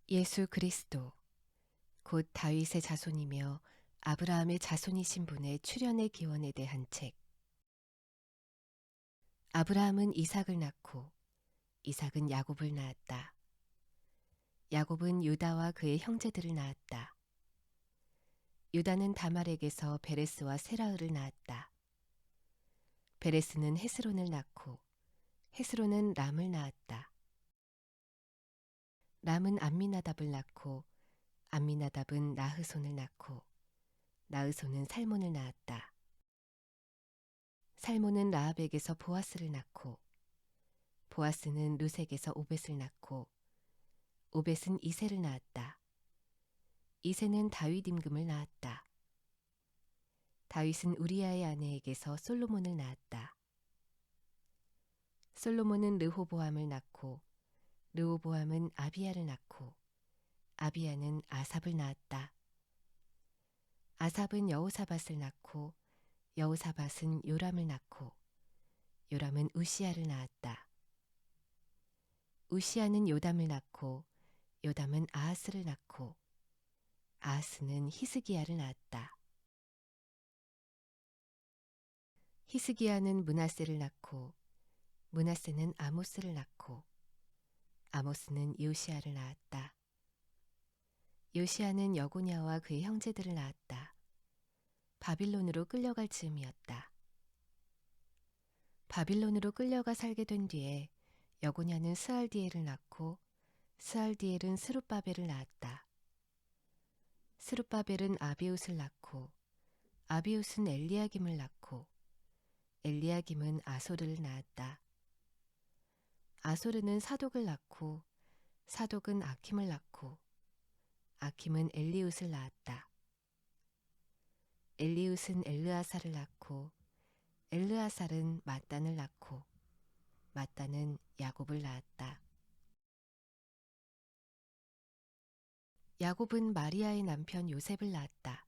예수 그리스도, 곧 다윗의 자손이며 아브라함의 자손이신 분의 출현의 기원에 대한 책. 아브라함은 이삭을 낳고 이삭은 야곱을 낳았다. 야곱은 유다와 그의 형제들을 낳았다. 유다는 다말에게서 베레스와 세라흐를 낳았다. 베레스는 헤스론을 낳고 헤스론은 람을 낳았다. 람은 암미나답을 낳고 암미나답은 나흐손을 낳고 나흐손은 살몬을 낳았다. 살몬은 라합에게서 보아스를 낳고 보아스는 룻에게서 오벳을 낳고 오벳은 이새를 낳았다. 이새는 다윗 임금을 낳았다. 다윗은 우리아의 아내에게서 솔로몬을 낳았다. 솔로몬은 르호보암을 낳고 르호보암은 아비야를 낳고 아비야는 아삽을 낳았다. 아삽은 여호사밧을 낳고 여호사밧은 요람을 낳고 요람은 우시야를 낳았다. 우시야는 요담을 낳고 요담은 아하스를 낳고 아하스는 히스기야를 낳았다. 히스기야는 므낫세를 낳고 므낫세는 아모스를 낳고 아모스는 요시야를 낳았다. 요시야는 여고냐와 그의 형제들을 낳았다. 바빌론으로 끌려갈 즈음이었다. 바빌론으로 끌려가 살게 된 뒤에 여고냐는 스알디엘을 낳고 스알디엘은 스룹바벨을 낳았다. 스룹바벨은 아비웃을 낳고 아비웃은 엘리야김을 낳고 엘리야김은 아소르를 낳았다. 아소르는 사독을 낳고 사독은 아킴을 낳고 아킴은 엘리웃을 낳았다. 엘리웃은 엘르아살을 낳고 엘르아살은 mat단을 낳고 mat단은 야곱을 낳았다. 야곱은 마리아의 남편 요셉을 낳았다.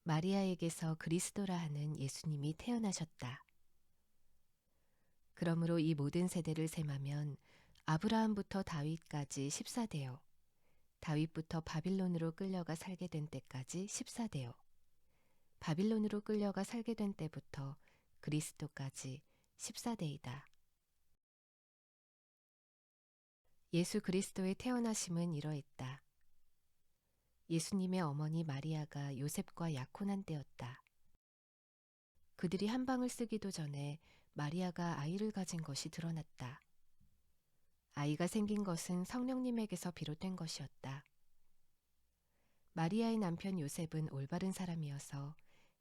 마리아에게서 그리스도라 하는 예수님이 태어나셨다. 그러므로 이 모든 세대를 셈하면 아브라함부터 다윗까지 14대요. 다윗부터 바빌론으로 끌려가 살게 된 때까지 14대요. 바빌론으로 끌려가 살게 된 때부터 그리스도까지 14대이다. 예수 그리스도의 태어나심은 이러했다. 예수님의 어머니 마리아가 요셉과 약혼한 때였다. 그들이 한 방을 쓰기도 전에 마리아가 아이를 가진 것이 드러났다. 아이가 생긴 것은 성령님에게서 비롯된 것이었다. 마리아의 남편 요셉은 올바른 사람이어서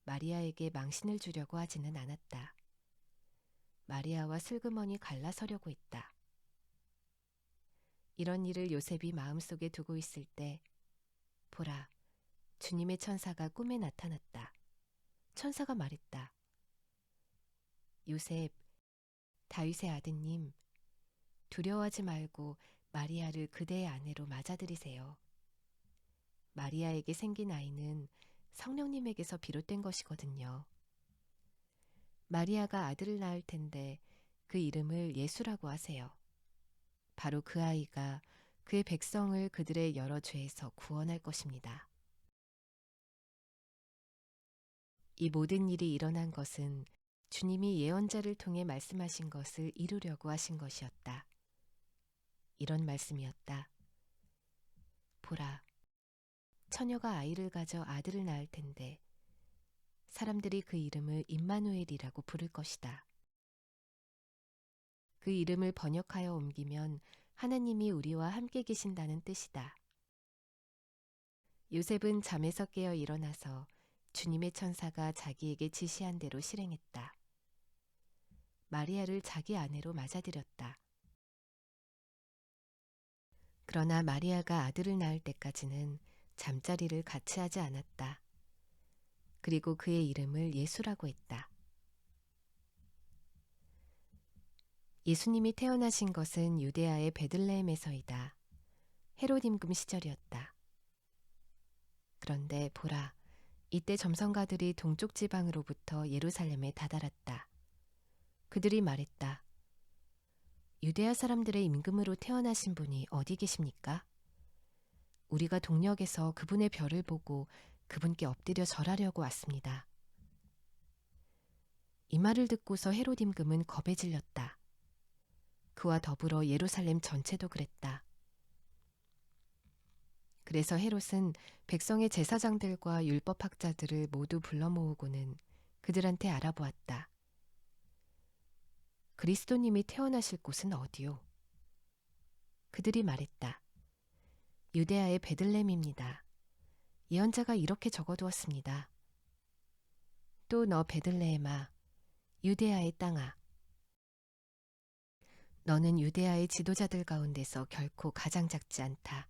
마리아에게 망신을 주려고 하지는 않았다. 마리아와 슬그머니 갈라서려고 했다. 이런 일을 요셉이 마음속에 두고 있을 때 보라, 주님의 천사가 꿈에 나타났다. 천사가 말했다. 요셉, 다윗의 아드님, 두려워하지 말고 마리아를 그대의 아내로 맞아들이세요. 마리아에게 생긴 아이는 성령님에게서 비롯된 것이거든요. 마리아가 아들을 낳을 텐데 그 이름을 예수라고 하세요. 바로 그 아이가 그의 백성을 그들의 여러 죄에서 구원할 것입니다. 이 모든 일이 일어난 것은 주님이 예언자를 통해 말씀하신 것을 이루려고 하신 것이었다. 이런 말씀이었다. 보라, 처녀가 아이를 가져 아들을 낳을 텐데 사람들이 그 이름을 임마누엘이라고 부를 것이다. 그 이름을 번역하여 옮기면 하나님이 우리와 함께 계신다는 뜻이다. 요셉은 잠에서 깨어 일어나서 주님의 천사가 자기에게 지시한 대로 실행했다. 마리아를 자기 아내로 맞아들였다. 그러나 마리아가 아들을 낳을 때까지는 잠자리를 같이 하지 않았다. 그리고 그의 이름을 예수라고 했다. 예수님이 태어나신 것은 유데아의 베들레헴에서이다. 헤롯 임금 시절이었다. 그런데 보라, 이때 점성가들이 동쪽 지방으로부터 예루살렘에 다다랐다. 그들이 말했다. 유대야 사람들의 임금으로 태어나신 분이 어디 계십니까? 우리가 동역에서 그분의 별을 보고 그분께 엎드려 절하려고 왔습니다. 이 말을 듣고서 헤롯 임금은 겁에 질렸다. 그와 더불어 예루살렘 전체도 그랬다. 그래서 헤롯은 백성의 제사장들과 율법학자들을 모두 불러 모으고는 그들한테 알아보았다. 그리스도님이 태어나실 곳은 어디요? 그들이 말했다. 유데아의 베들레헴입니다. 예언자가 이렇게 적어두었습니다. 또 너 베들레헴아, 유데아의 땅아. 너는 유데아의 지도자들 가운데서 결코 가장 작지 않다.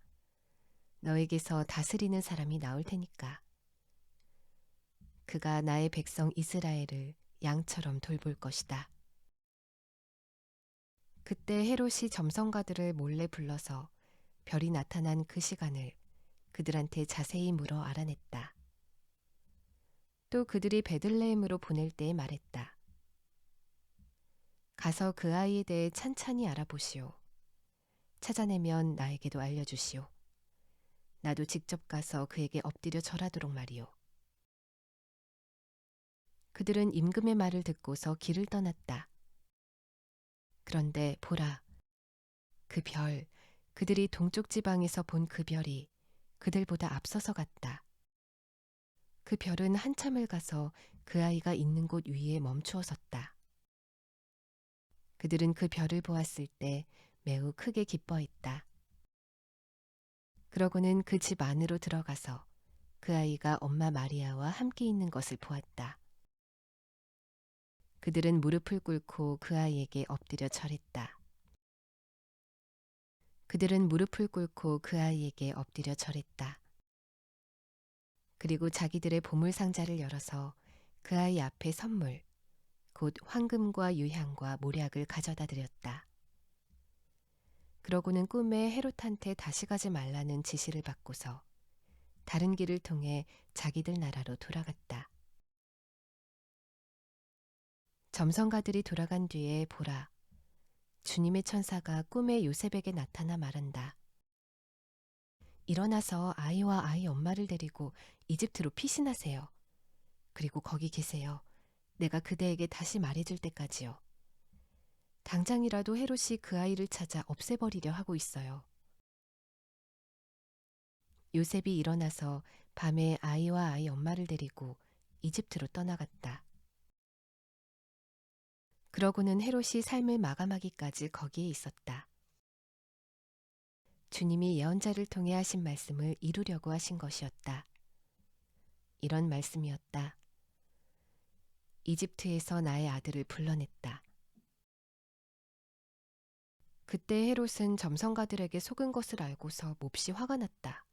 너에게서 다스리는 사람이 나올 테니까. 그가 나의 백성 이스라엘을 양처럼 돌볼 것이다. 그때 헤롯이 점성가들을 몰래 불러서 별이 나타난 그 시간을 그들한테 자세히 물어 알아냈다. 또 그들이 베들레헴으로 보낼 때에 말했다. 가서 그 아이에 대해 찬찬히 알아보시오. 찾아내면 나에게도 알려주시오. 나도 직접 가서 그에게 엎드려 절하도록 말이오. 그들은 임금의 말을 듣고서 길을 떠났다. 그런데 보라, 그 별, 그들이 동쪽 지방에서 본 그 별이 그들보다 앞서서 갔다. 그 별은 한참을 가서 그 아이가 있는 곳 위에 멈추어 섰다. 그들은 그 별을 보았을 때 매우 크게 기뻐했다. 그러고는 그 집 안으로 들어가서 그 아이가 엄마 마리아와 함께 있는 것을 보았다. 그들은 무릎을 꿇고 그 아이에게 엎드려 절했다. 그들은 무릎을 꿇고 그 아이에게 엎드려 절했다. 그리고 자기들의 보물 상자를 열어서 그 아이 앞에 선물, 곧 황금과 유향과 모략을 가져다 드렸다. 그러고는 꿈에 헤롯한테 다시 가지 말라는 지시를 받고서 다른 길을 통해 자기들 나라로 돌아갔다. 점성가들이 돌아간 뒤에 보라, 주님의 천사가 꿈에 요셉에게 나타나 말한다. 일어나서 아이와 아이 엄마를 데리고 이집트로 피신하세요. 그리고 거기 계세요. 내가 그대에게 다시 말해줄 때까지요. 당장이라도 헤롯이 그 아이를 찾아 없애버리려 하고 있어요. 요셉이 일어나서 밤에 아이와 아이 엄마를 데리고 이집트로 떠나갔다. 그러고는 헤롯이 삶을 마감하기까지 거기에 있었다. 주님이 예언자를 통해 하신 말씀을 이루려고 하신 것이었다. 이런 말씀이었다. 이집트에서 나의 아들을 불러냈다. 그때 헤롯은 점성가들에게 속은 것을 알고서 몹시 화가 났다.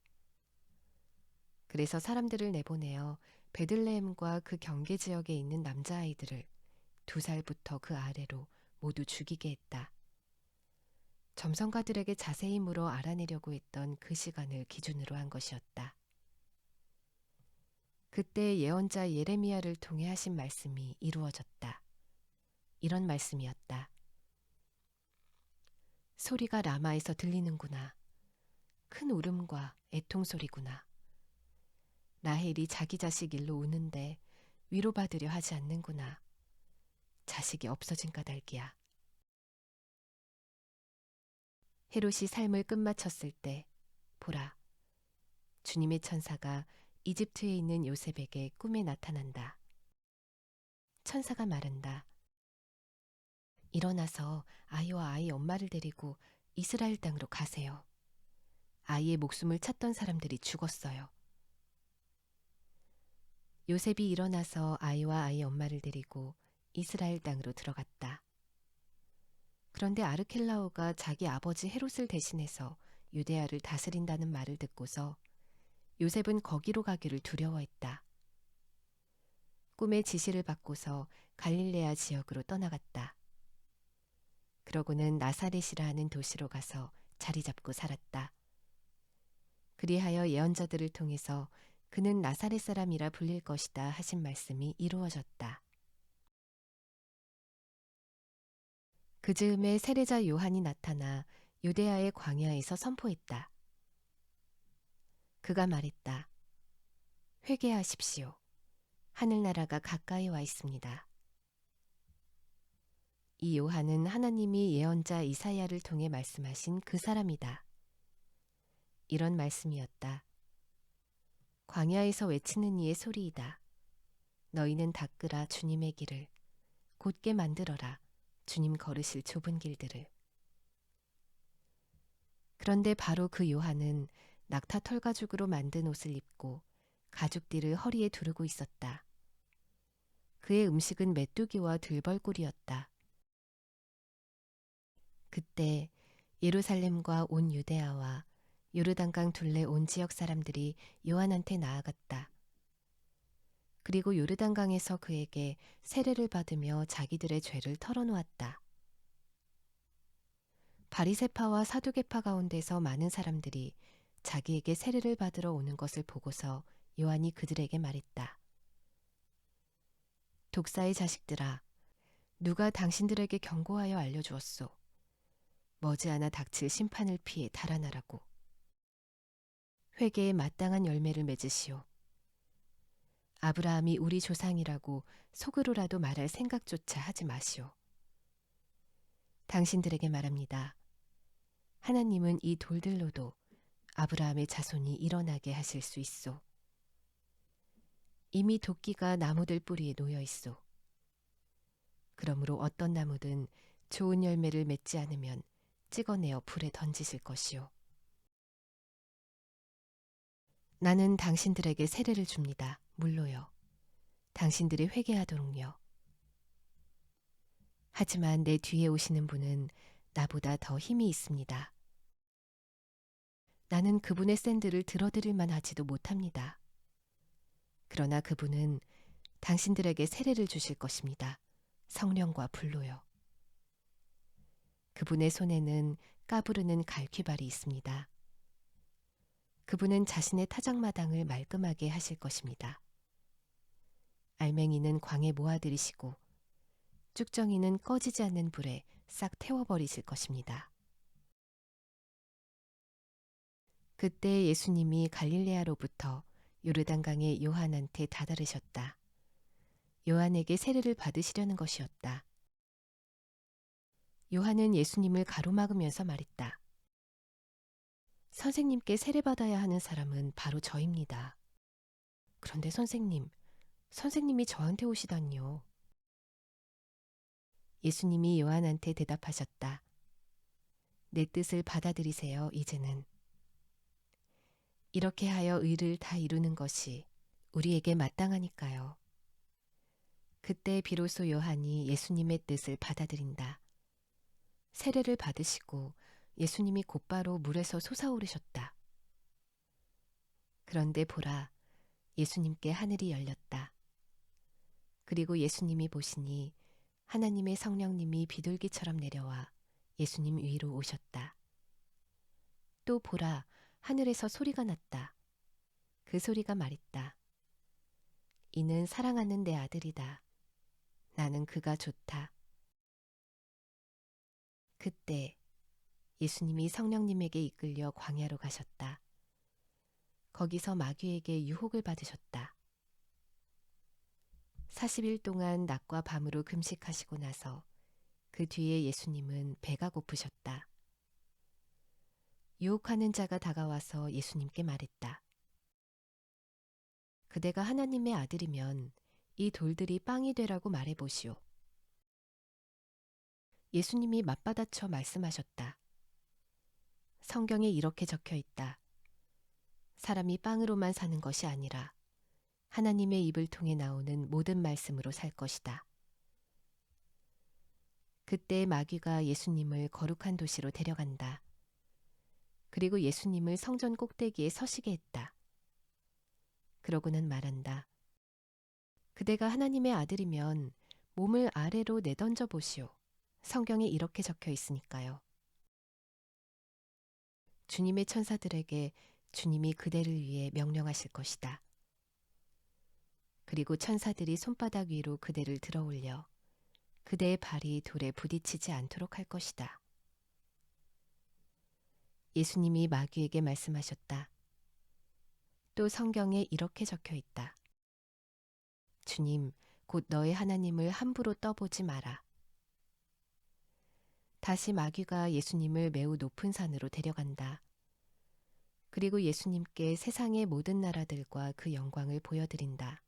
그래서 사람들을 내보내어 베들레헴과 그 경계 지역에 있는 남자아이들을 2살부터 그 아래로 모두 죽이게 했다. 점성가들에게 자세히 물어 알아내려고 했던 그 시간을 기준으로 한 것이었다. 그때 예언자 예레미야를 통해 하신 말씀이 이루어졌다. 이런 말씀이었다. 소리가 라마에서 들리는구나. 큰 울음과 애통소리구나. 라헬이 자기 자식 일로 우는데 위로받으려 하지 않는구나. 자식이 없어진 까닭이야. 헤롯이 삶을 끝마쳤을 때 보라, 주님의 천사가 이집트에 있는 요셉에게 꿈에 나타난다. 천사가 말한다. 일어나서 아이와 아이 엄마를 데리고 이스라엘 땅으로 가세요. 아이의 목숨을 찾던 사람들이 죽었어요. 요셉이 일어나서 아이와 아이 엄마를 데리고 이스라엘 땅으로 들어갔다. 그런데 아르켈라오가 자기 아버지 헤롯을 대신해서 유데아를 다스린다는 말을 듣고서 요셉은 거기로 가기를 두려워했다. 꿈의 지시를 받고서 갈릴레아 지역으로 떠나갔다. 그러고는 나사렛이라 하는 도시로 가서 자리 잡고 살았다. 그리하여 예언자들을 통해서 그는 나사렛 사람이라 불릴 것이다 하신 말씀이 이루어졌다. 그 즈음에 세례자 요한이 나타나 유대야의 광야에서 선포했다. 그가 말했다. 회개하십시오. 하늘나라가 가까이 와 있습니다. 이 요한은 하나님이 예언자 이사야를 통해 말씀하신 그 사람이다. 이런 말씀이었다. 광야에서 외치는 이의 소리이다. 너희는 닦으라 주님의 길을, 곧게 만들어라 주님 걸으실 좁은 길들을. 그런데 바로 그 요한은 낙타 털가죽으로 만든 옷을 입고 가죽띠를 허리에 두르고 있었다. 그의 음식은 메뚜기와 들벌꿀이었다. 그때 예루살렘과 온 유대야와 요르단강 둘레 온 지역 사람들이 요한한테 나아갔다. 그리고 요르단강에서 그에게 세례를 받으며 자기들의 죄를 털어놓았다. 바리새파와 사두개파 가운데서 많은 사람들이 자기에게 세례를 받으러 오는 것을 보고서 요한이 그들에게 말했다. 독사의 자식들아, 누가 당신들에게 경고하여 알려주었소. 머지않아 닥칠 심판을 피해 달아나라고. 회개에 마땅한 열매를 맺으시오. 아브라함이 우리 조상이라고 속으로라도 말할 생각조차 하지 마시오. 당신들에게 말합니다. 하나님은 이 돌들로도 아브라함의 자손이 일어나게 하실 수 있소. 이미 도끼가 나무들 뿌리에 놓여 있소. 그러므로 어떤 나무든 좋은 열매를 맺지 않으면 찍어내어 불에 던지실 것이오. 나는 당신들에게 세례를 줍니다. 물로요. 당신들이 회개하도록요. 하지만 내 뒤에 오시는 분은 나보다 더 힘이 있습니다. 나는 그분의 샌들을 들어드릴 만하지도 못합니다. 그러나 그분은 당신들에게 세례를 주실 것입니다. 성령과 불로요. 그분의 손에는 까부르는 갈퀴발이 있습니다. 그분은 자신의 타작마당을 말끔하게 하실 것입니다. 알맹이는 광에 모아들이시고 쭉정이는 꺼지지 않는 불에 싹 태워버리실 것입니다. 그때 예수님이 갈릴레아로부터 요르단강의 요한한테 다다르셨다. 요한에게 세례를 받으시려는 것이었다. 요한은 예수님을 가로막으면서 말했다. 선생님께 세례받아야 하는 사람은 바로 저입니다. 그런데 선생님이 저한테 오시다니요. 예수님이 요한한테 대답하셨다. 내 뜻을 받아들이세요, 이제는. 이렇게 하여 의를 다 이루는 것이 우리에게 마땅하니까요. 그때 비로소 요한이 예수님의 뜻을 받아들인다. 세례를 받으시고 예수님이 곧바로 물에서 솟아오르셨다. 그런데 보라, 예수님께 하늘이 열렸다. 그리고 예수님이 보시니 하나님의 성령님이 비둘기처럼 내려와 예수님 위로 오셨다. 또 보라, 하늘에서 소리가 났다. 그 소리가 말했다. 이는 사랑하는 내 아들이다. 나는 그가 좋다. 그때 예수님이 성령님에게 이끌려 광야로 가셨다. 거기서 마귀에게 유혹을 받으셨다. 40일 동안 낮과 밤으로 금식하시고 나서 그 뒤에 예수님은 배가 고프셨다. 유혹하는 자가 다가와서 예수님께 말했다. 그대가 하나님의 아들이면 이 돌들이 빵이 되라고 말해보시오. 예수님이 맞받아쳐 말씀하셨다. 성경에 이렇게 적혀 있다. 사람이 빵으로만 사는 것이 아니라 하나님의 입을 통해 나오는 모든 말씀으로 살 것이다. 그때 마귀가 예수님을 거룩한 도시로 데려간다. 그리고 예수님을 성전 꼭대기에 서시게 했다. 그러고는 말한다. 그대가 하나님의 아들이면 몸을 아래로 내던져 보시오. 성경에 이렇게 적혀 있으니까요. 주님의 천사들에게 주님이 그대를 위해 명령하실 것이다. 그리고 천사들이 손바닥 위로 그대를 들어 올려 그대의 발이 돌에 부딪히지 않도록 할 것이다. 예수님이 마귀에게 말씀하셨다. 또 성경에 이렇게 적혀 있다. 주님, 곧 너의 하나님을 함부로 떠보지 마라. 다시 마귀가 예수님을 매우 높은 산으로 데려간다. 그리고 예수님께 세상의 모든 나라들과 그 영광을 보여드린다.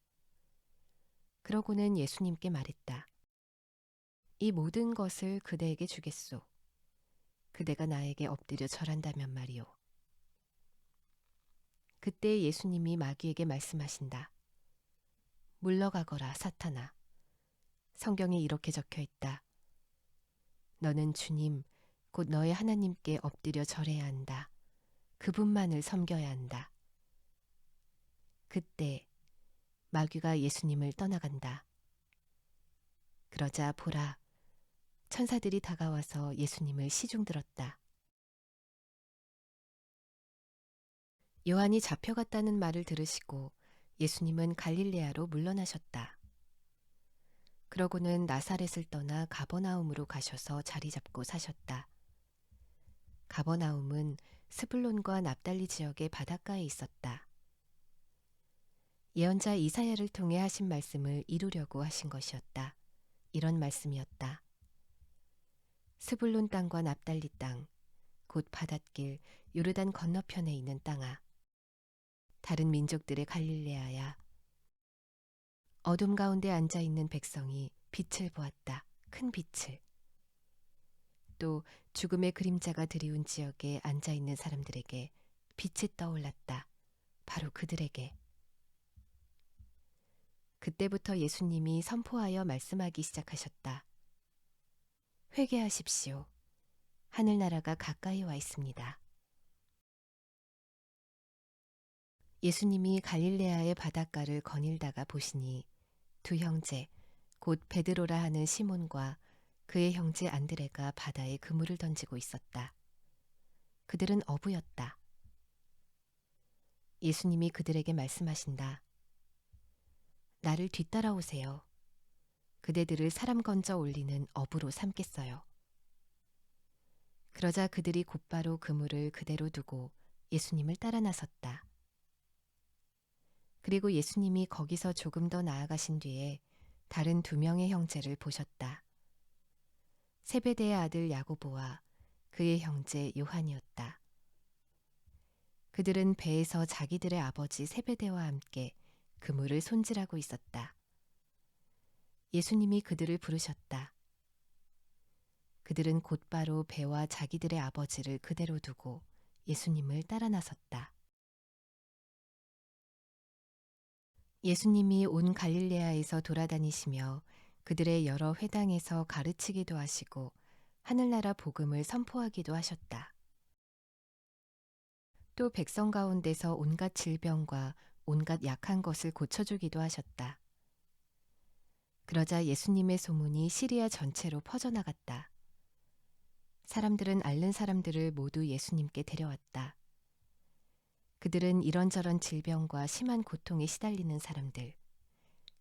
그러고는 예수님께 말했다. 이 모든 것을 그대에게 주겠소. 그대가 나에게 엎드려 절한다면 말이오. 그때 예수님이 마귀에게 말씀하신다. 물러가거라, 사탄아. 성경에 이렇게 적혀 있다. 너는 주님, 곧 너의 하나님께 엎드려 절해야 한다. 그분만을 섬겨야 한다. 그때 마귀가 예수님을 떠나간다. 그러자 보라, 천사들이 다가와서 예수님을 시중들었다. 요한이 잡혀갔다는 말을 들으시고 예수님은 갈릴레아로 물러나셨다. 그러고는 나사렛을 떠나 가버나움으로 가셔서 자리 잡고 사셨다. 가버나움은 스불론과 납달리 지역의 바닷가에 있었다. 예언자 이사야를 통해 하신 말씀을 이루려고 하신 것이었다. 이런 말씀이었다. 스불론 땅과 납달리 땅, 곧 바닷길 요르단 건너편에 있는 땅아. 다른 민족들의 갈릴레아야. 어둠 가운데 앉아있는 백성이 빛을 보았다. 큰 빛을. 또 죽음의 그림자가 드리운 지역에 앉아있는 사람들에게 빛이 떠올랐다. 바로 그들에게. 그때부터 예수님이 선포하여 말씀하기 시작하셨다. 회개하십시오. 하늘나라가 가까이 와 있습니다. 예수님이 갈릴레아의 바닷가를 거닐다가 보시니 두 형제, 곧 베드로라 하는 시몬과 그의 형제 안드레가 바다에 그물을 던지고 있었다. 그들은 어부였다. 예수님이 그들에게 말씀하신다. 나를 뒤따라오세요. 그대들을 사람 건져 올리는 어부로 삼겠어요. 그러자 그들이 곧바로 그물을 그대로 두고 예수님을 따라 나섰다. 그리고 예수님이 거기서 조금 더 나아가신 뒤에 다른 두 명의 형제를 보셨다. 세베대의 아들 야고보와 그의 형제 요한이었다. 그들은 배에서 자기들의 아버지 세베대와 함께 그물을 손질하고 있었다. 예수님이 그들을 부르셨다. 그들은 곧바로 배와 자기들의 아버지를 그대로 두고 예수님을 따라 나섰다. 예수님이 온 갈릴레아에서 돌아다니시며 그들의 여러 회당에서 가르치기도 하시고 하늘나라 복음을 선포하기도 하셨다. 또 백성 가운데서 온갖 질병과 온갖 약한 것을 고쳐주기도 하셨다. 그러자 예수님의 소문이 시리아 전체로 퍼져나갔다. 사람들은 앓는 사람들을 모두 예수님께 데려왔다. 그들은 이런저런 질병과 심한 고통에 시달리는 사람들,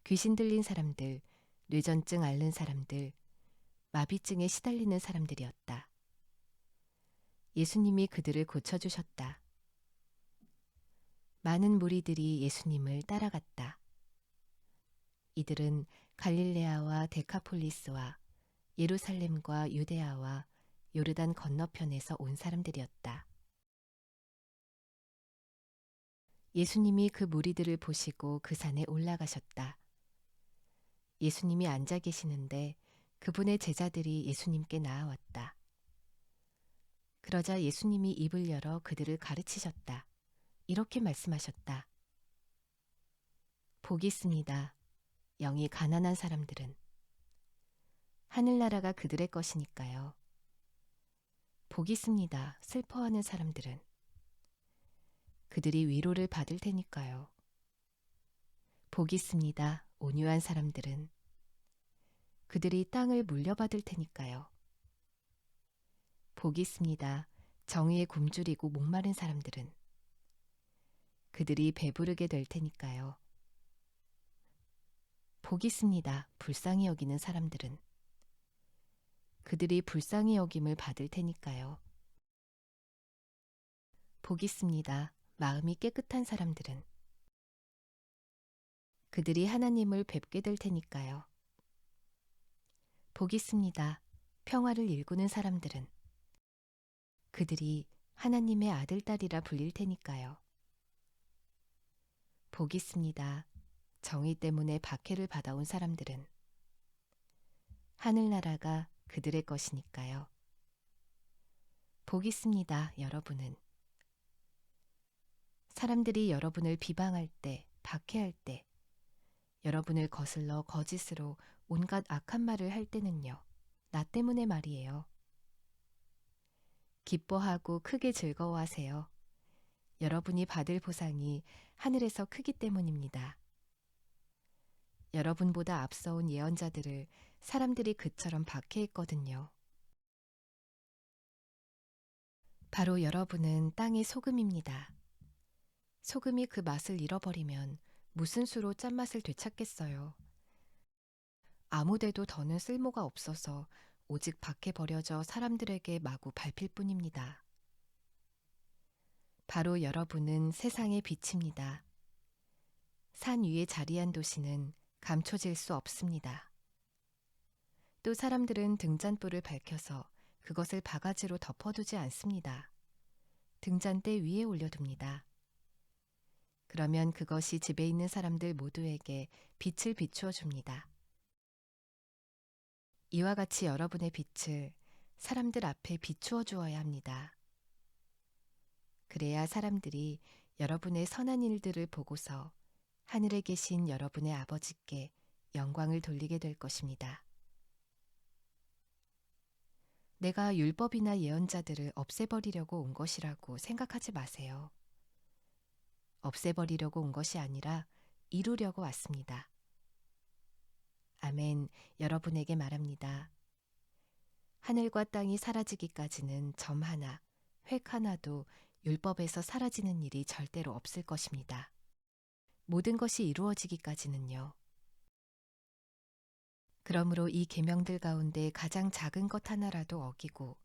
귀신 들린 사람들, 뇌전증 앓는 사람들, 마비증에 시달리는 사람들이었다. 예수님이 그들을 고쳐주셨다. 많은 무리들이 예수님을 따라갔다. 이들은 갈릴레아와 데카폴리스와 예루살렘과 유데아와 요르단 건너편에서 온 사람들이었다. 예수님이 그 무리들을 보시고 그 산에 올라가셨다. 예수님이 앉아 계시는데 그분의 제자들이 예수님께 나아왔다. 그러자 예수님이 입을 열어 그들을 가르치셨다. 이렇게 말씀하셨다. 복이 있습니다. 영이 가난한 사람들은. 하늘나라가 그들의 것이니까요. 복이 있습니다. 슬퍼하는 사람들은. 그들이 위로를 받을 테니까요. 복이 있습니다. 온유한 사람들은. 그들이 땅을 물려받을 테니까요. 복이 있습니다. 정의에 굶주리고 목마른 사람들은. 그들이 배부르게 될 테니까요. 복이 있습니다. 불쌍히 여기는 사람들은. 그들이 불쌍히 여김을 받을 테니까요. 복 있습니다. 마음이 깨끗한 사람들은. 그들이 하나님을 뵙게 될 테니까요. 복 있습니다. 평화를 일구는 사람들은. 그들이 하나님의 아들, 딸이라 불릴 테니까요. 복 있습니다. 정의 때문에 박해를 받아온 사람들은. 하늘나라가 그들의 것이니까요. 복 있습니다, 여러분은. 사람들이 여러분을 비방할 때, 박해할 때, 여러분을 거슬러 거짓으로 온갖 악한 말을 할 때는요. 나 때문에 말이에요. 기뻐하고 크게 즐거워하세요. 여러분이 받을 보상이 하늘에서 크기 때문입니다. 여러분보다 앞서온 예언자들을 사람들이 그처럼 박해했거든요. 바로 여러분은 땅의 소금입니다. 소금이 그 맛을 잃어버리면 무슨 수로 짠맛을 되찾겠어요. 아무데도 더는 쓸모가 없어서 오직 밖에 버려져 사람들에게 마구 밟힐 뿐입니다. 바로 여러분은 세상의 빛입니다. 산 위에 자리한 도시는 감춰질 수 없습니다. 또 사람들은 등잔불을 밝혀서 그것을 바가지로 덮어두지 않습니다. 등잔대 위에 올려둡니다. 그러면 그것이 집에 있는 사람들 모두에게 빛을 비추어 줍니다. 이와 같이 여러분의 빛을 사람들 앞에 비추어 주어야 합니다. 그래야 사람들이 여러분의 선한 일들을 보고서 하늘에 계신 여러분의 아버지께 영광을 돌리게 될 것입니다. 내가 율법이나 예언자들을 없애버리려고 온 것이라고 생각하지 마세요. 없애버리려고 온 것이 아니라 이루려고 왔습니다. 아멘, 여러분에게 말합니다. 하늘과 땅이 사라지기까지는 점 하나, 획 하나도 율법에서 사라지는 일이 절대로 없을 것입니다. 모든 것이 이루어지기까지는요. 그러므로 이 계명들 가운데 가장 작은 것 하나라도 어기고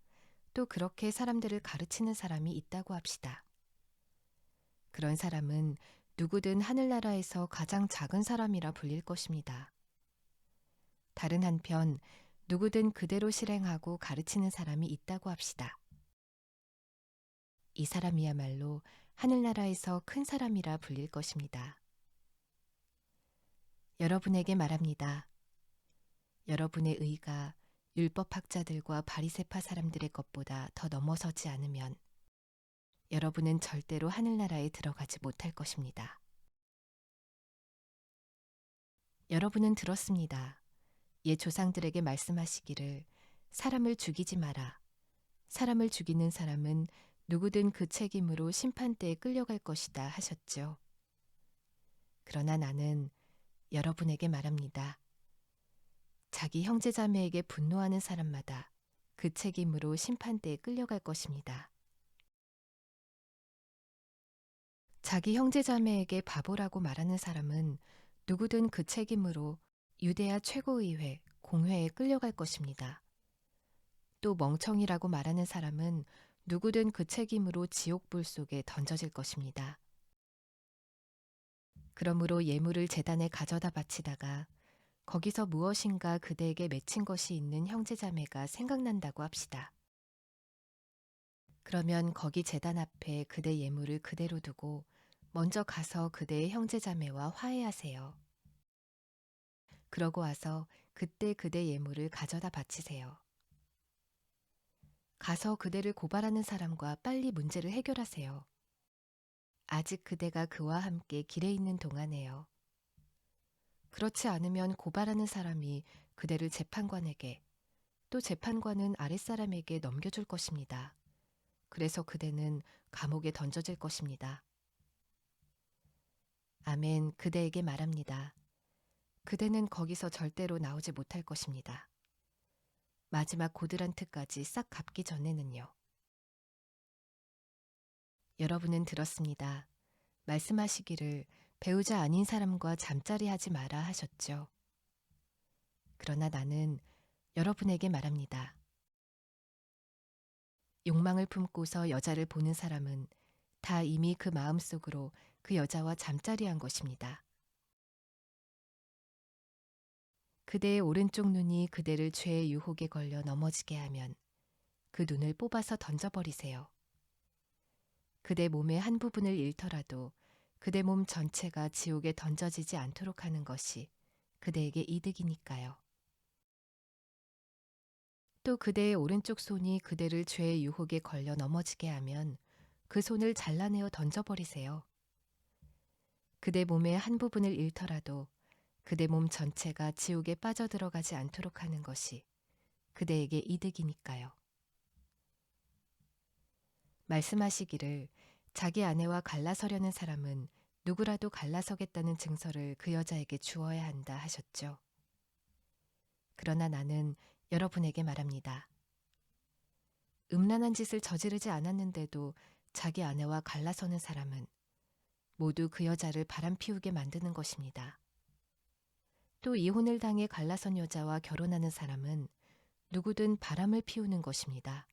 또 그렇게 사람들을 가르치는 사람이 있다고 합시다. 그런 사람은 누구든 하늘나라에서 가장 작은 사람이라 불릴 것입니다. 다른 한편 누구든 그대로 실행하고 가르치는 사람이 있다고 합시다. 이 사람이야말로 하늘나라에서 큰 사람이라 불릴 것입니다. 여러분에게 말합니다. 여러분의 의가 율법학자들과 바리새파 사람들의 것보다 더 넘어서지 않으면 여러분은 절대로 하늘나라에 들어가지 못할 것입니다. 여러분은 들었습니다. 옛 조상들에게 말씀하시기를 사람을 죽이지 마라. 사람을 죽이는 사람은 누구든 그 책임으로 심판대에 끌려갈 것이다 하셨죠. 그러나 나는 여러분에게 말합니다. 자기 형제자매에게 분노하는 사람마다 그 책임으로 심판대에 끌려갈 것입니다. 자기 형제자매에게 바보라고 말하는 사람은 누구든 그 책임으로 유대야 최고의회, 공회에 끌려갈 것입니다. 또 멍청이라고 말하는 사람은 누구든 그 책임으로 지옥불 속에 던져질 것입니다. 그러므로 예물을 제단에 가져다 바치다가 거기서 무엇인가 그대에게 맺힌 것이 있는 형제자매가 생각난다고 합시다. 그러면 거기 제단 앞에 그대 예물을 그대로 두고 먼저 가서 그대의 형제자매와 화해하세요. 그러고 와서 그때 그대 예물을 가져다 바치세요. 가서 그대를 고발하는 사람과 빨리 문제를 해결하세요. 아직 그대가 그와 함께 길에 있는 동안에요. 그렇지 않으면 고발하는 사람이 그대를 재판관에게 또 재판관은 아랫사람에게 넘겨줄 것입니다. 그래서 그대는 감옥에 던져질 것입니다. 아멘, 그대에게 말합니다. 그대는 거기서 절대로 나오지 못할 것입니다. 마지막 고드란트까지 싹 갚기 전에는요. 여러분은 들었습니다. 말씀하시기를 배우자 아닌 사람과 잠자리 하지 마라 하셨죠. 그러나 나는 여러분에게 말합니다. 욕망을 품고서 여자를 보는 사람은 다 이미 그 마음속으로 그 여자와 잠자리한 것입니다. 그대의 오른쪽 눈이 그대를 죄의 유혹에 걸려 넘어지게 하면 그 눈을 뽑아서 던져버리세요. 그대 몸의 한 부분을 잃더라도 그대 몸 전체가 지옥에 던져지지 않도록 하는 것이 그대에게 이득이니까요. 또 그대의 오른쪽 손이 그대를 죄의 유혹에 걸려 넘어지게 하면 그 손을 잘라내어 던져버리세요. 그대 몸의 한 부분을 잃더라도 그대 몸 전체가 지옥에 빠져들어가지 않도록 하는 것이 그대에게 이득이니까요. 말씀하시기를 자기 아내와 갈라서려는 사람은 누구라도 갈라서겠다는 증서를 그 여자에게 주어야 한다 하셨죠. 그러나 나는 여러분에게 말합니다. 음란한 짓을 저지르지 않았는데도 자기 아내와 갈라서는 사람은 모두 그 여자를 바람피우게 만드는 것입니다. 또 이혼을 당해 갈라선 여자와 결혼하는 사람은 누구든 바람을 피우는 것입니다.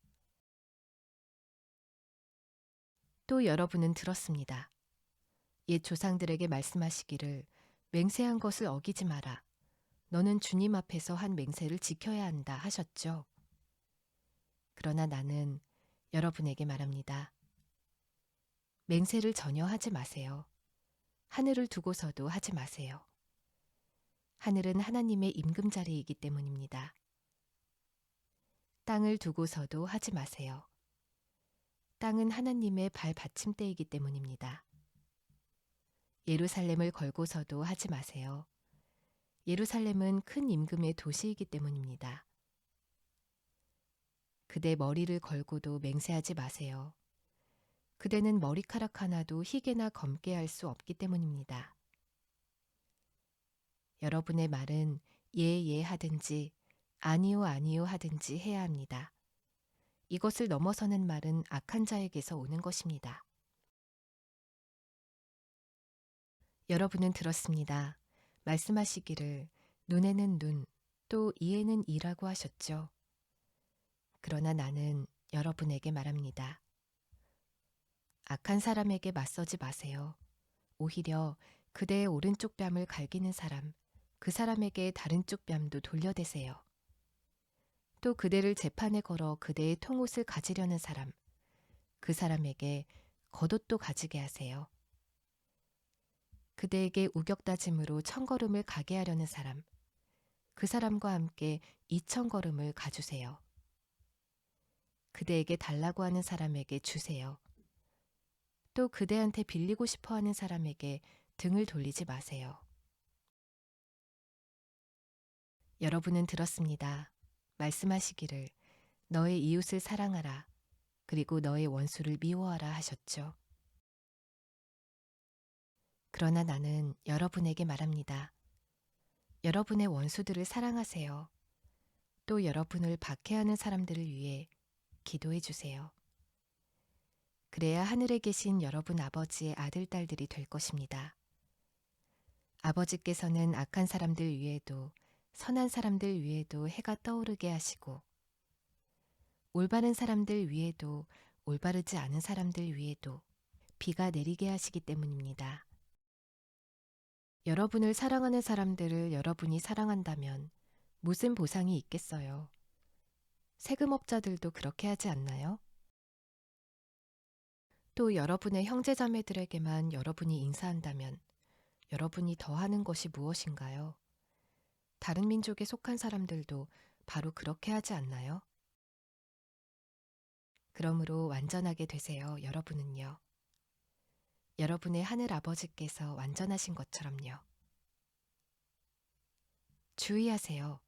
또 여러분은 들었습니다. 옛 조상들에게 말씀하시기를 맹세한 것을 어기지 마라. 너는 주님 앞에서 한 맹세를 지켜야 한다 하셨죠. 그러나 나는 여러분에게 말합니다. 맹세를 전혀 하지 마세요. 하늘을 두고서도 하지 마세요. 하늘은 하나님의 임금자리이기 때문입니다. 땅을 두고서도 하지 마세요. 땅은 하나님의 발받침대이기 때문입니다. 예루살렘을 걸고서도 하지 마세요. 예루살렘은 큰 임금의 도시이기 때문입니다. 그대 머리를 걸고도 맹세하지 마세요. 그대는 머리카락 하나도 희게나 검게 할 수 없기 때문입니다. 여러분의 말은 예 하든지 아니요 아니요 하든지 해야 합니다. 이것을 넘어서는 말은 악한 자에게서 오는 것입니다. 여러분은 들었습니다. 말씀하시기를 눈에는 눈, 또 이에는 이라고 하셨죠. 그러나 나는 여러분에게 말합니다. 악한 사람에게 맞서지 마세요. 오히려 그대의 오른쪽 뺨을 갈기는 사람, 그 사람에게 다른 쪽 뺨도 돌려대세요. 또 그대를 재판에 걸어 그대의 통옷을 가지려는 사람, 그 사람에게 겉옷도 가지게 하세요. 그대에게 우격다짐으로 1000걸음을 가게 하려는 사람, 그 사람과 함께 2000걸음을 가주세요. 그대에게 달라고 하는 사람에게 주세요. 또 그대한테 빌리고 싶어 하는 사람에게 등을 돌리지 마세요. 여러분은 들었습니다. 말씀하시기를 너의 이웃을 사랑하라. 그리고 너의 원수를 미워하라 하셨죠. 그러나 나는 여러분에게 말합니다. 여러분의 원수들을 사랑하세요. 또 여러분을 박해하는 사람들을 위해 기도해 주세요. 그래야 하늘에 계신 여러분 아버지의 아들, 딸들이 될 것입니다. 아버지께서는 악한 사람들 위에도 선한 사람들 위에도 해가 떠오르게 하시고 올바른 사람들 위에도 올바르지 않은 사람들 위에도 비가 내리게 하시기 때문입니다. 여러분을 사랑하는 사람들을 여러분이 사랑한다면 무슨 보상이 있겠어요? 세금업자들도 그렇게 하지 않나요? 또 여러분의 형제자매들에게만 여러분이 인사한다면 여러분이 더 하는 것이 무엇인가요? 다른 민족에 속한 사람들도 바로 그렇게 하지 않나요? 그러므로 완전하게 되세요, 여러분은요. 여러분의 하늘 아버지께서 완전하신 것처럼요. 주의하세요.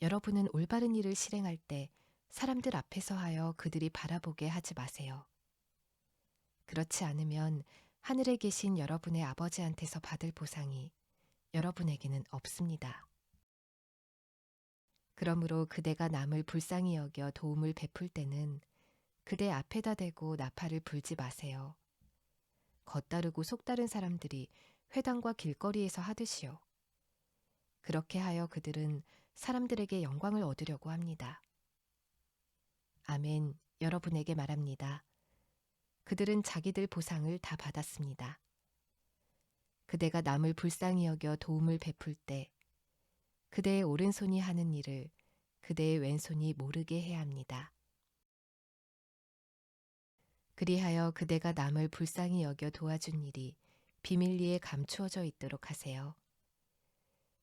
여러분은 올바른 일을 실행할 때 사람들 앞에서 하여 그들이 바라보게 하지 마세요. 그렇지 않으면 하늘에 계신 여러분의 아버지한테서 받을 보상이 여러분에게는 없습니다. 그러므로 그대가 남을 불쌍히 여겨 도움을 베풀 때는 그대 앞에다 대고 나팔을 불지 마세요. 겉다르고 속다른 사람들이 회당과 길거리에서 하듯이요. 그렇게 하여 그들은 사람들에게 영광을 얻으려고 합니다. 아멘, 여러분에게 말합니다. 그들은 자기들 보상을 다 받았습니다. 그대가 남을 불쌍히 여겨 도움을 베풀 때 그대의 오른손이 하는 일을 그대의 왼손이 모르게 해야 합니다. 그리하여 그대가 남을 불쌍히 여겨 도와준 일이 비밀리에 감추어져 있도록 하세요.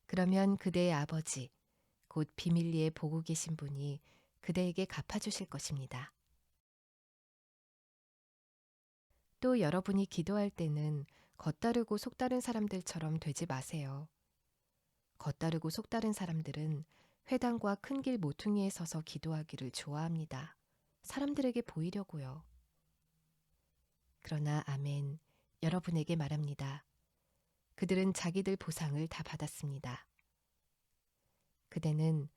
그러면 그대의 아버지, 곧 비밀리에 보고 계신 분이 그대에게 갚아주실 것입니다. 또 여러분이 기도할 때는 겉다르고 속다른 사람들처럼 되지 마세요. 겉다르고 속다른 사람들은 회당과 큰 길 모퉁이에 서서 기도하기를 좋아합니다. 사람들에게 보이려고요. 그러나 아멘, 여러분에게 말합니다. 그들은 자기들 보상을 다 받았습니다. 그대는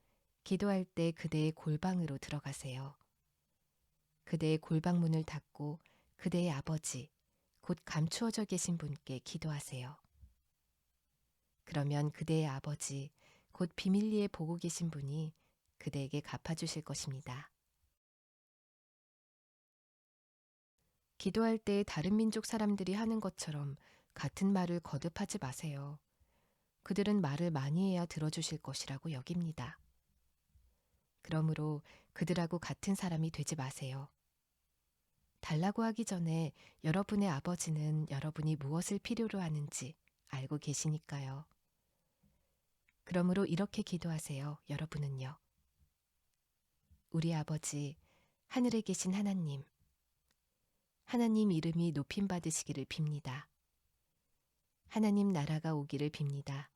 기도할 때 그대의 골방으로 들어가세요. 그대의 골방문을 닫고 그대의 아버지, 곧 감추어져 계신 분께 기도하세요. 그러면 그대의 아버지, 곧 비밀리에 보고 계신 분이 그대에게 갚아주실 것입니다. 기도할 때 다른 민족 사람들이 하는 것처럼 같은 말을 거듭하지 마세요. 그들은 말을 많이 해야 들어주실 것이라고 여깁니다. 그러므로 그들하고 같은 사람이 되지 마세요. 달라고 하기 전에 여러분의 아버지는 여러분이 무엇을 필요로 하는지 알고 계시니까요. 그러므로 이렇게 기도하세요. 여러분은요. 우리 아버지, 하늘에 계신 하나님, 하나님 이름이 높임 받으시기를 빕니다. 하나님 나라가 오기를 빕니다.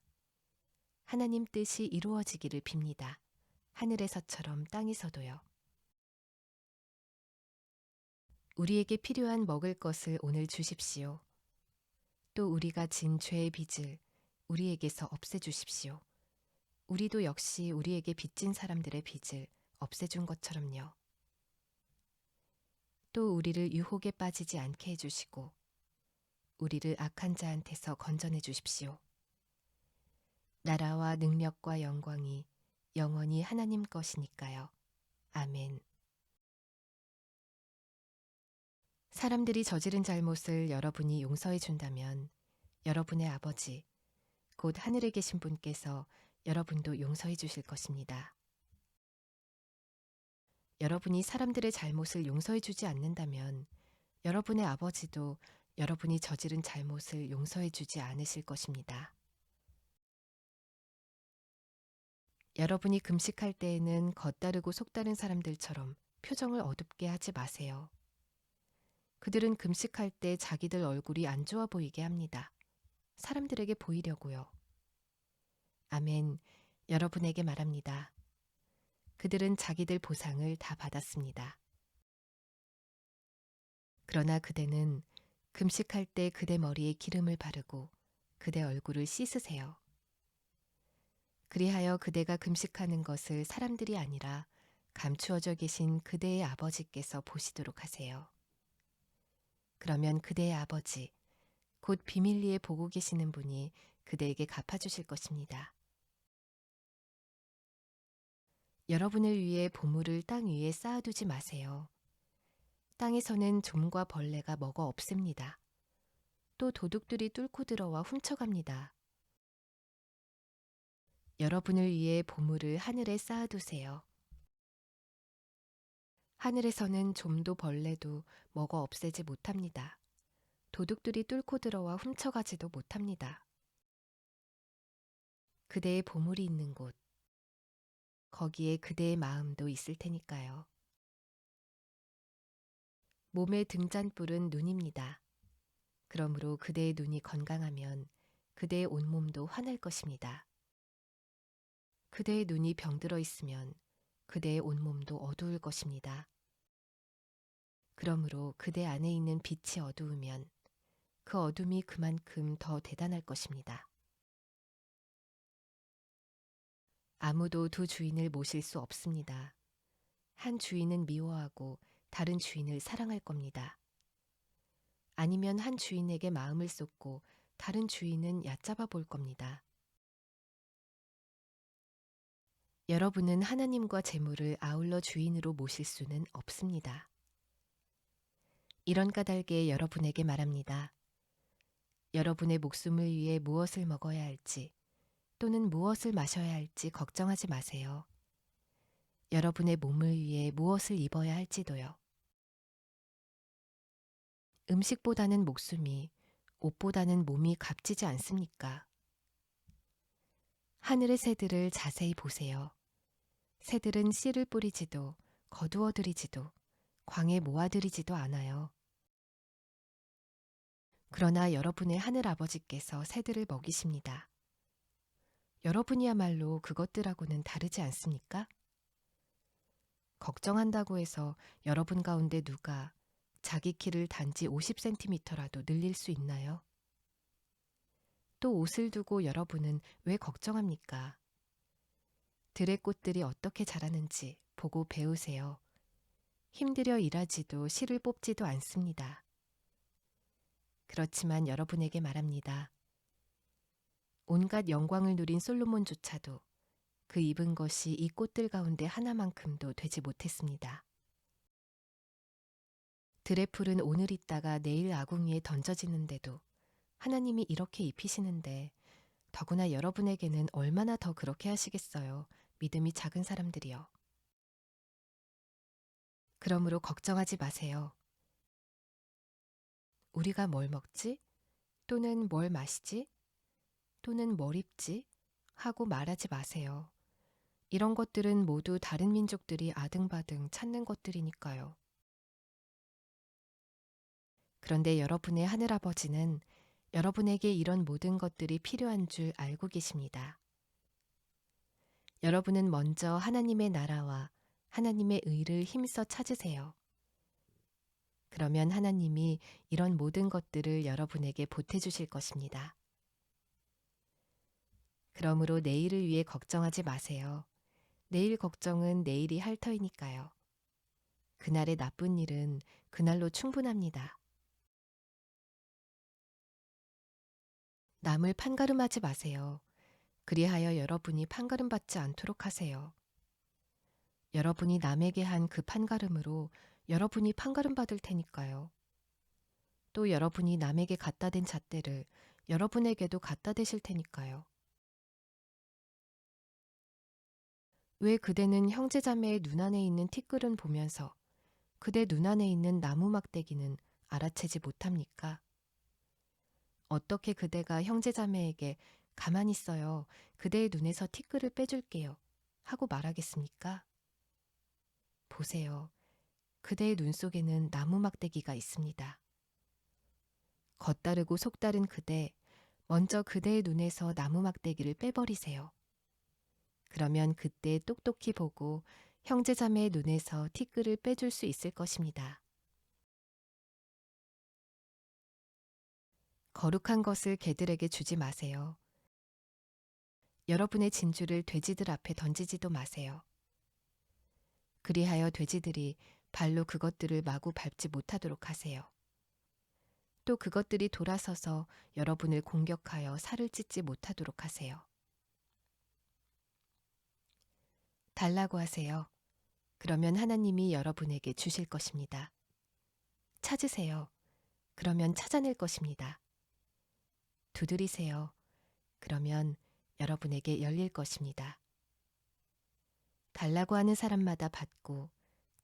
하나님 뜻이 이루어지기를 빕니다. 하늘에서처럼 땅에서도요. 우리에게 필요한 먹을 것을 오늘 주십시오. 또 우리가 진 죄의 빚을 우리에게서 없애주십시오. 우리도 역시 우리에게 빚진 사람들의 빚을 없애준 것처럼요. 또 우리를 유혹에 빠지지 않게 해주시고 우리를 악한 자한테서 건져내 주십시오. 나라와 능력과 영광이 영원히 하나님 것이니까요. 아멘. 사람들이 저지른 잘못을 여러분이 용서해 준다면 여러분의 아버지, 곧 하늘에 계신 분께서 여러분도 용서해 주실 것입니다. 여러분이 사람들의 잘못을 용서해 주지 않는다면 여러분의 아버지도 여러분이 저지른 잘못을 용서해 주지 않으실 것입니다. 여러분이 금식할 때에는 겉다르고 속다른 사람들처럼 표정을 어둡게 하지 마세요. 그들은 금식할 때 자기들 얼굴이 안 좋아 보이게 합니다. 사람들에게 보이려고요. 아멘, 여러분에게 말합니다. 그들은 자기들 보상을 다 받았습니다. 그러나 그대는 금식할 때 그대 머리에 기름을 바르고 그대 얼굴을 씻으세요. 그리하여 그대가 금식하는 것을 사람들이 아니라 감추어져 계신 그대의 아버지께서 보시도록 하세요. 그러면 그대의 아버지, 곧 비밀리에 보고 계시는 분이 그대에게 갚아주실 것입니다. 여러분을 위해 보물을 땅 위에 쌓아두지 마세요. 땅에서는 좀과 벌레가 먹어 없습니다. 또 도둑들이 뚫고 들어와 훔쳐갑니다. 여러분을 위해 보물을 하늘에 쌓아두세요. 하늘에서는 좀도 벌레도 먹어 없애지 못합니다. 도둑들이 뚫고 들어와 훔쳐가지도 못합니다. 그대의 보물이 있는 곳, 거기에 그대의 마음도 있을 테니까요. 몸의 등잔불은 눈입니다. 그러므로 그대의 눈이 건강하면 그대의 온몸도 환할 것입니다. 그대의 눈이 병들어 있으면 그대의 온몸도 어두울 것입니다. 그러므로 그대 안에 있는 빛이 어두우면 그 어둠이 그만큼 더 대단할 것입니다. 아무도 두 주인을 모실 수 없습니다. 한 주인은 미워하고 다른 주인을 사랑할 겁니다. 아니면 한 주인에게 마음을 쏟고 다른 주인은 얕잡아 볼 겁니다. 여러분은 하나님과 재물을 아울러 주인으로 모실 수는 없습니다. 이런 까닭에 여러분에게 말합니다. 여러분의 목숨을 위해 무엇을 먹어야 할지 또는 무엇을 마셔야 할지 걱정하지 마세요. 여러분의 몸을 위해 무엇을 입어야 할지도요. 음식보다는 목숨이, 옷보다는 몸이 값지지 않습니까? 하늘의 새들을 자세히 보세요. 새들은 씨를 뿌리지도 거두어들이지도 광에 모아들이지도 않아요. 그러나 여러분의 하늘 아버지께서 새들을 먹이십니다. 여러분이야말로 그것들하고는 다르지 않습니까? 걱정한다고 해서 여러분 가운데 누가 자기 키를 단지 50cm라도 늘릴 수 있나요? 또 옷을 두고 여러분은 왜 걱정합니까? 들의 꽃들이 어떻게 자라는지 보고 배우세요. 힘들여 일하지도 실을 뽑지도 않습니다. 그렇지만 여러분에게 말합니다. 온갖 영광을 누린 솔로몬조차도 그 입은 것이 이 꽃들 가운데 하나만큼도 되지 못했습니다. 들의 풀은 오늘 있다가 내일 아궁이에 던져지는데도 하나님이 이렇게 입히시는데 더구나 여러분에게는 얼마나 더 그렇게 하시겠어요. 믿음이 작은 사람들이여. 그러므로 걱정하지 마세요. 우리가 뭘 먹지? 또는 뭘 마시지? 또는 뭘 입지? 하고 말하지 마세요. 이런 것들은 모두 다른 민족들이 아등바등 찾는 것들이니까요. 그런데 여러분의 하늘아버지는 여러분에게 이런 모든 것들이 필요한 줄 알고 계십니다. 여러분은 먼저 하나님의 나라와 하나님의 의를 힘써 찾으세요. 그러면 하나님이 이런 모든 것들을 여러분에게 보태주실 것입니다. 그러므로 내일을 위해 걱정하지 마세요. 내일 걱정은 내일이 할 터이니까요. 그날의 나쁜 일은 그날로 충분합니다. 남을 판가름하지 마세요. 그리하여 여러분이 판가름받지 않도록 하세요. 여러분이 남에게 한 그 판가름으로 여러분이 판가름받을 테니까요. 또 여러분이 남에게 갖다 댄 잣대를 여러분에게도 갖다 대실 테니까요. 왜 그대는 형제자매의 눈 안에 있는 티끌은 보면서 그대 눈 안에 있는 나무 막대기는 알아채지 못합니까? 어떻게 그대가 형제자매에게 가만히 있어요. 그대의 눈에서 티끌을 빼줄게요. 하고 말하겠습니까? 보세요. 그대의 눈 속에는 나무 막대기가 있습니다. 겉다르고 속다른 그대, 먼저 그대의 눈에서 나무 막대기를 빼버리세요. 그러면 그때 똑똑히 보고 형제자매의 눈에서 티끌을 빼줄 수 있을 것입니다. 거룩한 것을 개들에게 주지 마세요. 여러분의 진주를 돼지들 앞에 던지지도 마세요. 그리하여 돼지들이 발로 그것들을 마구 밟지 못하도록 하세요. 또 그것들이 돌아서서 여러분을 공격하여 살을 찢지 못하도록 하세요. 달라고 하세요. 그러면 하나님이 여러분에게 주실 것입니다. 찾으세요. 그러면 찾아낼 것입니다. 두드리세요. 그러면 여러분에게 열릴 것입니다. 달라고 하는 사람마다 받고,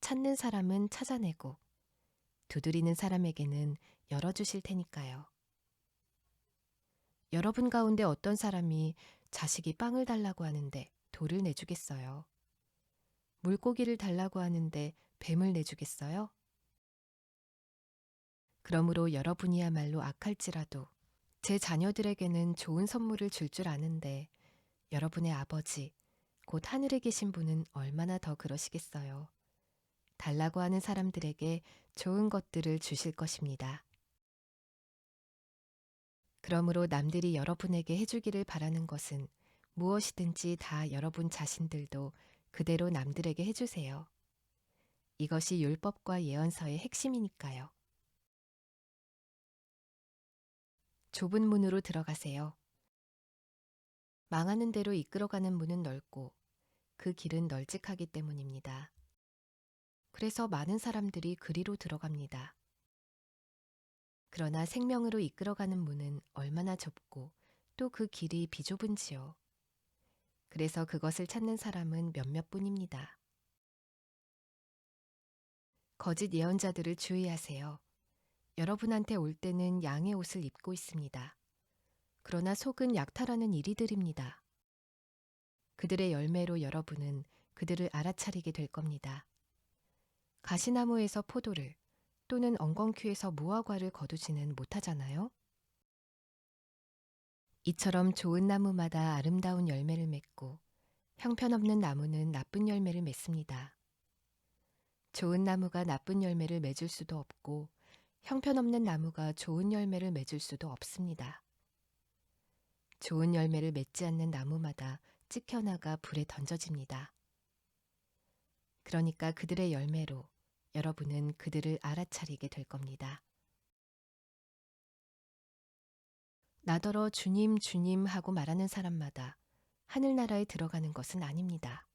찾는 사람은 찾아내고, 두드리는 사람에게는 열어주실 테니까요. 여러분 가운데 어떤 사람이 자식이 빵을 달라고 하는데 돌을 내주겠어요? 물고기를 달라고 하는데 뱀을 내주겠어요? 그러므로 여러분이야말로 악할지라도 제 자녀들에게는 좋은 선물을 줄 아는데 여러분의 아버지, 곧 하늘에 계신 분은 얼마나 더 그러시겠어요. 달라고 하는 사람들에게 좋은 것들을 주실 것입니다. 그러므로 남들이 여러분에게 해주기를 바라는 것은 무엇이든지 다 여러분 자신들도 그대로 남들에게 해주세요. 이것이 율법과 예언서의 핵심이니까요. 좁은 문으로 들어가세요. 망하는 대로 이끌어가는 문은 넓고 그 길은 널찍하기 때문입니다. 그래서 많은 사람들이 그리로 들어갑니다. 그러나 생명으로 이끌어가는 문은 얼마나 좁고 또 그 길이 비좁은지요. 그래서 그것을 찾는 사람은 몇몇 뿐입니다. 거짓 예언자들을 주의하세요. 여러분한테 올 때는 양의 옷을 입고 있습니다. 그러나 속은 약탈하는 이리들입니다. 그들의 열매로 여러분은 그들을 알아차리게 될 겁니다. 가시나무에서 포도를 또는 엉겅퀴에서 무화과를 거두지는 못하잖아요. 이처럼 좋은 나무마다 아름다운 열매를 맺고 형편없는 나무는 나쁜 열매를 맺습니다. 좋은 나무가 나쁜 열매를 맺을 수도 없고 형편없는 나무가 좋은 열매를 맺을 수도 없습니다. 좋은 열매를 맺지 않는 나무마다 찍혀나가 불에 던져집니다. 그러니까 그들의 열매로 여러분은 그들을 알아차리게 될 겁니다. 나더러 주님, 주님 하고 말하는 사람마다 하늘나라에 들어가는 것은 아닙니다.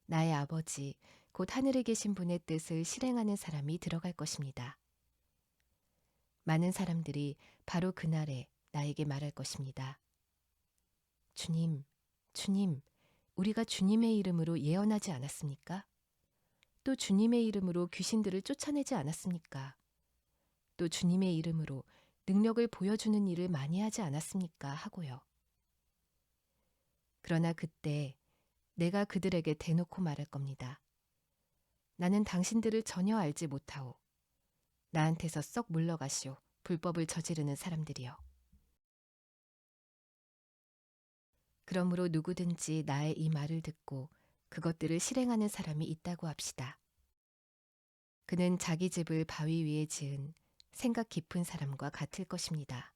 나의 아버지, 곧 하늘에 계신 분의 뜻을 실행하는 사람이 들어갈 것입니다. 많은 사람들이 바로 그날에 나에게 말할 것입니다. 주님, 주님, 우리가 주님의 이름으로 예언하지 않았습니까? 또 주님의 이름으로 귀신들을 쫓아내지 않았습니까? 또 주님의 이름으로 능력을 보여주는 일을 많이 하지 않았습니까? 하고요. 그러나 그때 내가 그들에게 대놓고 말할 겁니다. 나는 당신들을 전혀 알지 못하오. 나한테서 썩 물러가시오. 불법을 저지르는 사람들이여. 그러므로 누구든지 나의 이 말을 듣고 그것들을 실행하는 사람이 있다고 합시다. 그는 자기 집을 바위 위에 지은 생각 깊은 사람과 같을 것입니다.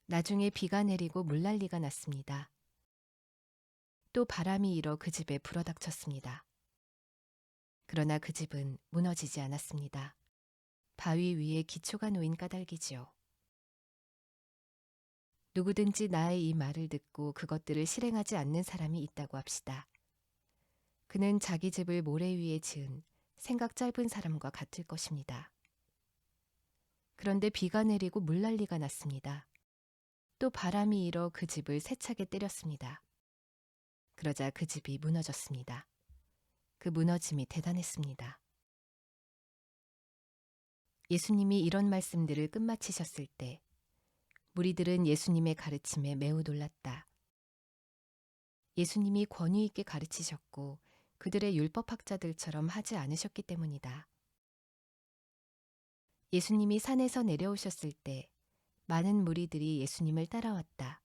나중에 비가 내리고 물난리가 났습니다. 또 바람이 일어 그 집에 불어닥쳤습니다. 그러나 그 집은 무너지지 않았습니다. 바위 위에 기초가 놓인 까닭이지요. 누구든지 나의 이 말을 듣고 그것들을 실행하지 않는 사람이 있다고 합시다. 그는 자기 집을 모래 위에 지은 생각 짧은 사람과 같을 것입니다. 그런데 비가 내리고 물난리가 났습니다. 또 바람이 일어 그 집을 세차게 때렸습니다. 그러자 그 집이 무너졌습니다. 그 무너짐이 대단했습니다. 예수님이 이런 말씀들을 끝마치셨을 때 무리들은 예수님의 가르침에 매우 놀랐다. 예수님이 권위 있게 가르치셨고 그들의 율법학자들처럼 하지 않으셨기 때문이다. 예수님이 산에서 내려오셨을 때 많은 무리들이 예수님을 따라왔다.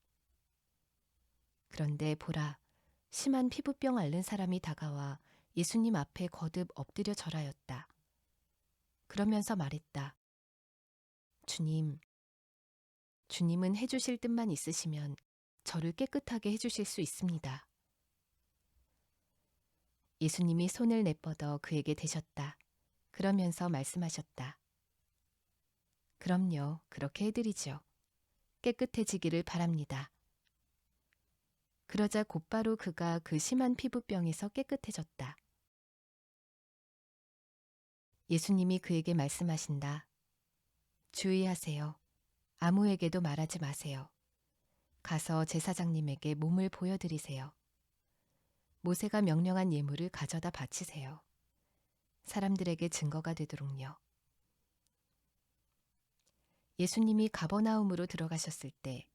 그런데 보라, 심한 피부병 앓는 사람이 다가와 예수님 앞에 거듭 엎드려 절하였다. 그러면서 말했다. 주님, 주님은 해주실 뜻만 있으시면 저를 깨끗하게 해주실 수 있습니다. 예수님이 손을 내뻗어 그에게 대셨다. 그러면서 말씀하셨다. 그럼요, 그렇게 해드리죠. 깨끗해지기를 바랍니다. 그러자 곧바로 그가 그 심한 피부병에서 깨끗해졌다. 예수님이 그에게 말씀하신다. 주의하세요. 아무에게도 말하지 마세요. 가서 제사장님에게 몸을 보여드리세요. 모세가 명령한 예물을 가져다 바치세요. 사람들에게 증거가 되도록요. 예수님이 가버나움으로 들어가셨을 때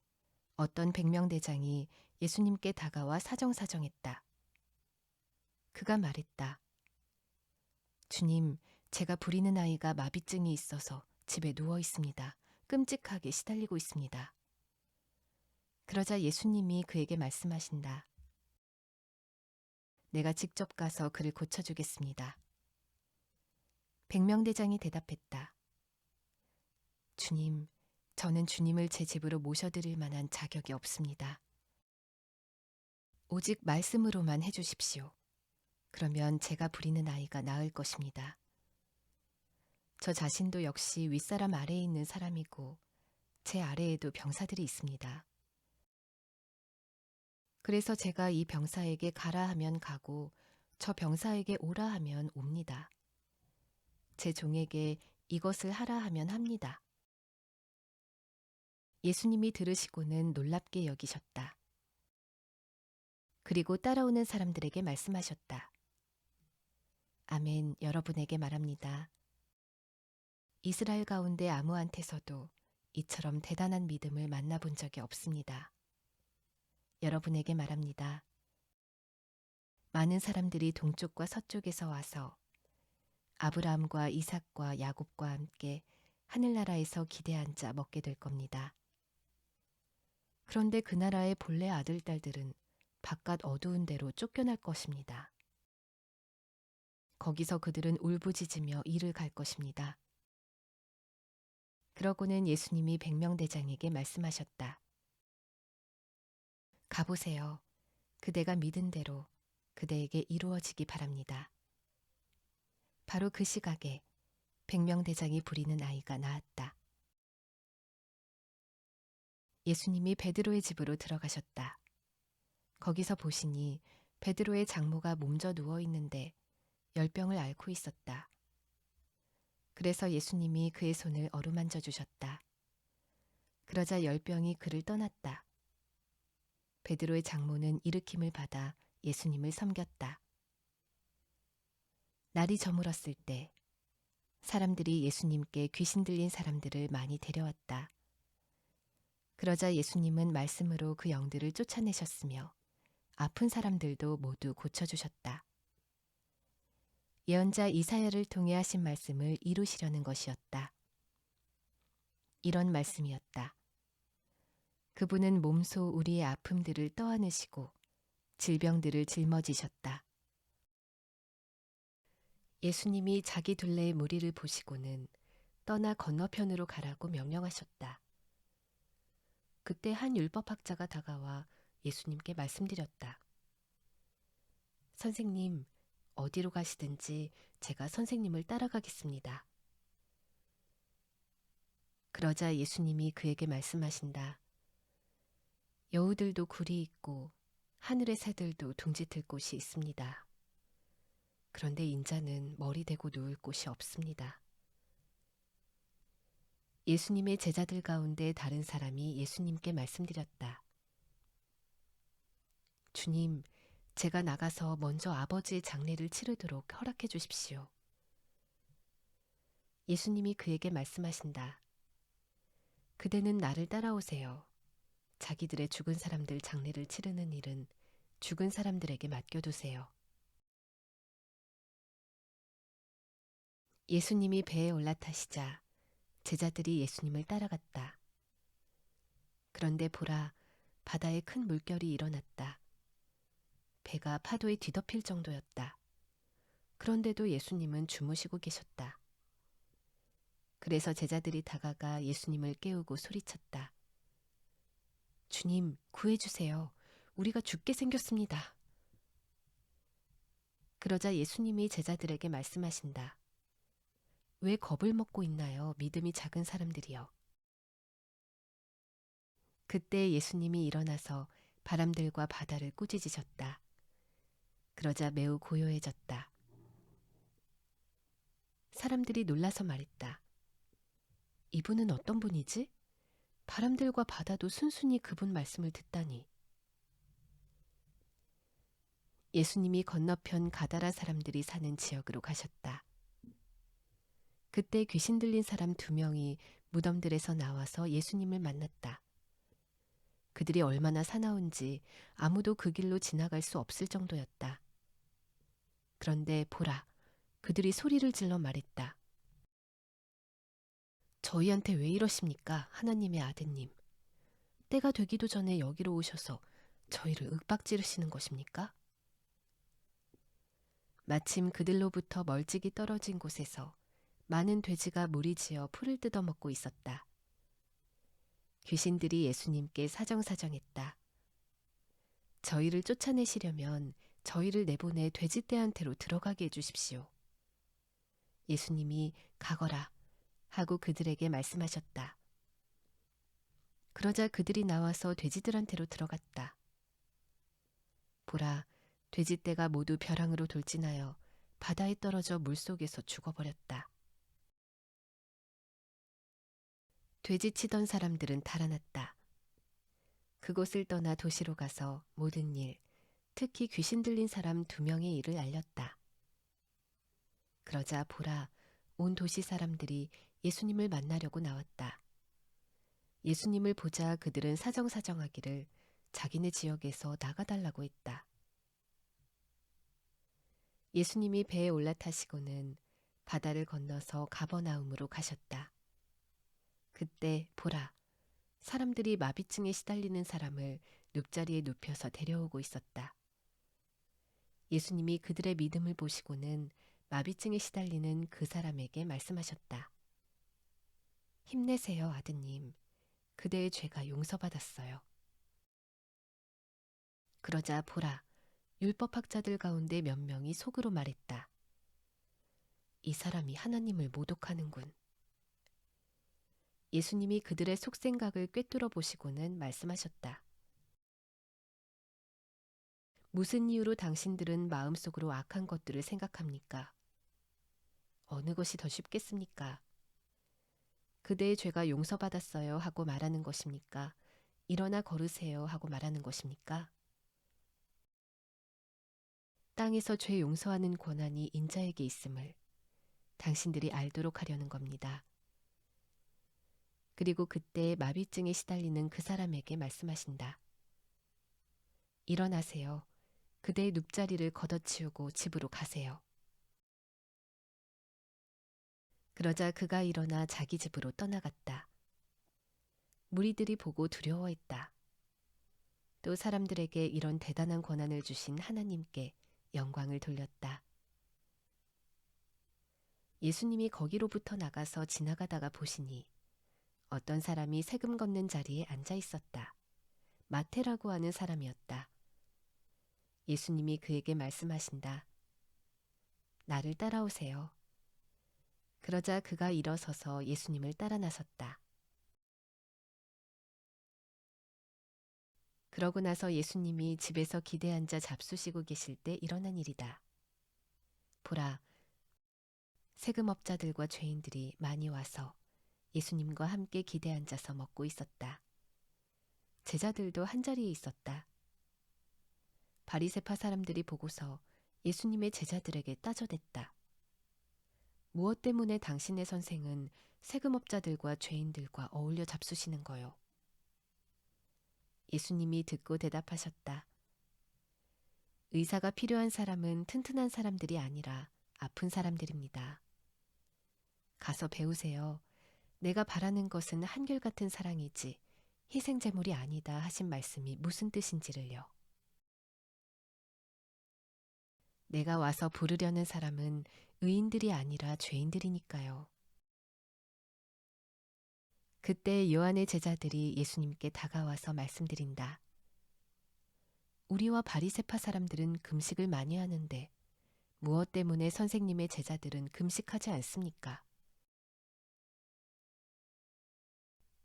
어떤 백명대장이 예수님께 다가와 사정사정했다. 그가 말했다. 주님, 제가 부리는 아이가 마비증이 있어서 집에 누워 있습니다. 끔찍하게 시달리고 있습니다. 그러자 예수님이 그에게 말씀하신다. 내가 직접 가서 그를 고쳐주겠습니다. 백명대장이 대답했다. 주님, 저는 주님을 제 집으로 모셔드릴 만한 자격이 없습니다. 오직 말씀으로만 해주십시오. 그러면 제가 부리는 아이가 나을 것입니다. 저 자신도 역시 윗사람 아래에 있는 사람이고 제 아래에도 병사들이 있습니다. 그래서 제가 이 병사에게 가라 하면 가고 저 병사에게 오라 하면 옵니다. 제 종에게 이것을 하라 하면 합니다. 예수님이 들으시고는 놀랍게 여기셨다. 그리고 따라오는 사람들에게 말씀하셨다. 아멘, 여러분에게 말합니다. 이스라엘 가운데 아무한테서도 이처럼 대단한 믿음을 만나본 적이 없습니다. 여러분에게 말합니다. 많은 사람들이 동쪽과 서쪽에서 와서 아브라함과 이삭과 야곱과 함께 하늘나라에서 기대 앉아 먹게 될 겁니다. 그런데 그 나라의 본래 아들, 딸들은 바깥 어두운 데로 쫓겨날 것입니다. 거기서 그들은 울부짖으며 이를 갈 것입니다. 그러고는 예수님이 백명대장에게 말씀하셨다. 가보세요. 그대가 믿은 대로 그대에게 이루어지기 바랍니다. 바로 그 시각에 백명대장이 부리는 아이가 나았다. 예수님이 베드로의 집으로 들어가셨다. 거기서 보시니 베드로의 장모가 몸져 누워 있는데 열병을 앓고 있었다. 그래서 예수님이 그의 손을 어루만져 주셨다. 그러자 열병이 그를 떠났다. 베드로의 장모는 일으킴을 받아 예수님을 섬겼다. 날이 저물었을 때 사람들이 예수님께 귀신 들린 사람들을 많이 데려왔다. 그러자 예수님은 말씀으로 그 영들을 쫓아내셨으며 아픈 사람들도 모두 고쳐주셨다. 예언자 이사야를 통해 하신 말씀을 이루시려는 것이었다. 이런 말씀이었다. 그분은 몸소 우리의 아픔들을 떠안으시고 질병들을 짊어지셨다. 예수님이 자기 둘레의 무리를 보시고는 떠나 건너편으로 가라고 명령하셨다. 그때 한 율법학자가 다가와 예수님께 말씀드렸다. 선생님, 어디로 가시든지 제가 선생님을 따라가겠습니다. 그러자 예수님이 그에게 말씀하신다. 여우들도 굴이 있고 하늘의 새들도 둥지틀 곳이 있습니다. 그런데 인자는 머리 대고 누울 곳이 없습니다. 예수님의 제자들 가운데 다른 사람이 예수님께 말씀드렸다. 주님, 제가 나가서 먼저 아버지의 장례를 치르도록 허락해 주십시오. 예수님이 그에게 말씀하신다. 그대는 나를 따라오세요. 자기들의 죽은 사람들 장례를 치르는 일은 죽은 사람들에게 맡겨두세요. 예수님이 배에 올라타시자 제자들이 예수님을 따라갔다. 그런데 보라, 바다에 큰 물결이 일어났다. 배가 파도에 뒤덮일 정도였다. 그런데도 예수님은 주무시고 계셨다. 그래서 제자들이 다가가 예수님을 깨우고 소리쳤다. 주님, 구해주세요. 우리가 죽게 생겼습니다. 그러자 예수님이 제자들에게 말씀하신다. 왜 겁을 먹고 있나요? 믿음이 작은 사람들이여. 그때 예수님이 일어나서 바람들과 바다를 꾸짖으셨다. 그러자 매우 고요해졌다. 사람들이 놀라서 말했다. 이분은 어떤 분이지? 바람들과 바다도 순순히 그분 말씀을 듣다니. 예수님이 건너편 가다라 사람들이 사는 지역으로 가셨다. 그때 귀신 들린 사람 2명이 무덤들에서 나와서 예수님을 만났다. 그들이 얼마나 사나운지 아무도 그 길로 지나갈 수 없을 정도였다. 그런데 보라, 그들이 소리를 질러 말했다. 저희한테 왜 이러십니까? 하나님의 아드님. 때가 되기도 전에 여기로 오셔서 저희를 윽박지르시는 것입니까? 마침 그들로부터 멀찍이 떨어진 곳에서 많은 돼지가 무리지어 풀을 뜯어먹고 있었다. 귀신들이 예수님께 사정사정했다. 저희를 쫓아내시려면 저희를 내보내 돼지떼한테로 들어가게 해주십시오. 예수님이 가거라 하고 그들에게 말씀하셨다. 그러자 그들이 나와서 돼지들한테로 들어갔다. 보라, 돼지떼가 모두 벼랑으로 돌진하여 바다에 떨어져 물속에서 죽어버렸다. 돼지치던 사람들은 달아났다. 그곳을 떠나 도시로 가서 모든 일, 특히 귀신 들린 사람 2명의 일을 알렸다. 그러자 보라, 온 도시 사람들이 예수님을 만나려고 나왔다. 예수님을 보자 그들은 사정사정하기를 자기네 지역에서 나가달라고 했다. 예수님이 배에 올라타시고는 바다를 건너서 가버나움으로 가셨다. 그때 보라, 사람들이 마비증에 시달리는 사람을 눕자리에 눕혀서 데려오고 있었다. 예수님이 그들의 믿음을 보시고는 마비증에 시달리는 그 사람에게 말씀하셨다. 힘내세요, 아드님. 그대의 죄가 용서받았어요. 그러자 보라, 율법학자들 가운데 몇 명이 속으로 말했다. 이 사람이 하나님을 모독하는군. 예수님이 그들의 속생각을 꿰뚫어 보시고는 말씀하셨다. 무슨 이유로 당신들은 마음속으로 악한 것들을 생각합니까? 어느 것이 더 쉽겠습니까? 그대의 죄가 용서받았어요 하고 말하는 것입니까? 일어나 걸으세요 하고 말하는 것입니까? 땅에서 죄 용서하는 권한이 인자에게 있음을 당신들이 알도록 하려는 겁니다. 그리고 그때 마비증에 시달리는 그 사람에게 말씀하신다. 일어나세요. 그대의 눕자리를 걷어치우고 집으로 가세요. 그러자 그가 일어나 자기 집으로 떠나갔다. 무리들이 보고 두려워했다. 또 사람들에게 이런 대단한 권한을 주신 하나님께 영광을 돌렸다. 예수님이 거기로부터 나가서 지나가다가 보시니 어떤 사람이 세금 걷는 자리에 앉아 있었다. 마태라고 하는 사람이었다. 예수님이 그에게 말씀하신다. 나를 따라오세요. 그러자 그가 일어서서 예수님을 따라 나섰다. 그러고 나서 예수님이 집에서 기대 앉아 잡수시고 계실 때 일어난 일이다. 보라, 세금업자들과 죄인들이 많이 와서 예수님과 함께 기대 앉아서 먹고 있었다. 제자들도 한자리에 있었다. 바리새파 사람들이 보고서 예수님의 제자들에게 따져댔다. 무엇 때문에 당신의 선생은 세금업자들과 죄인들과 어울려 잡수시는 거요? 예수님이 듣고 대답하셨다. 의사가 필요한 사람은 튼튼한 사람들이 아니라 아픈 사람들입니다. 가서 배우세요. 내가 바라는 것은 한결같은 사랑이지 희생제물이 아니다 하신 말씀이 무슨 뜻인지를요. 내가 와서 부르려는 사람은 의인들이 아니라 죄인들이니까요. 그때 요한의 제자들이 예수님께 다가와서 말씀드린다. 우리와 바리새파 사람들은 금식을 많이 하는데 무엇 때문에 선생님의 제자들은 금식하지 않습니까?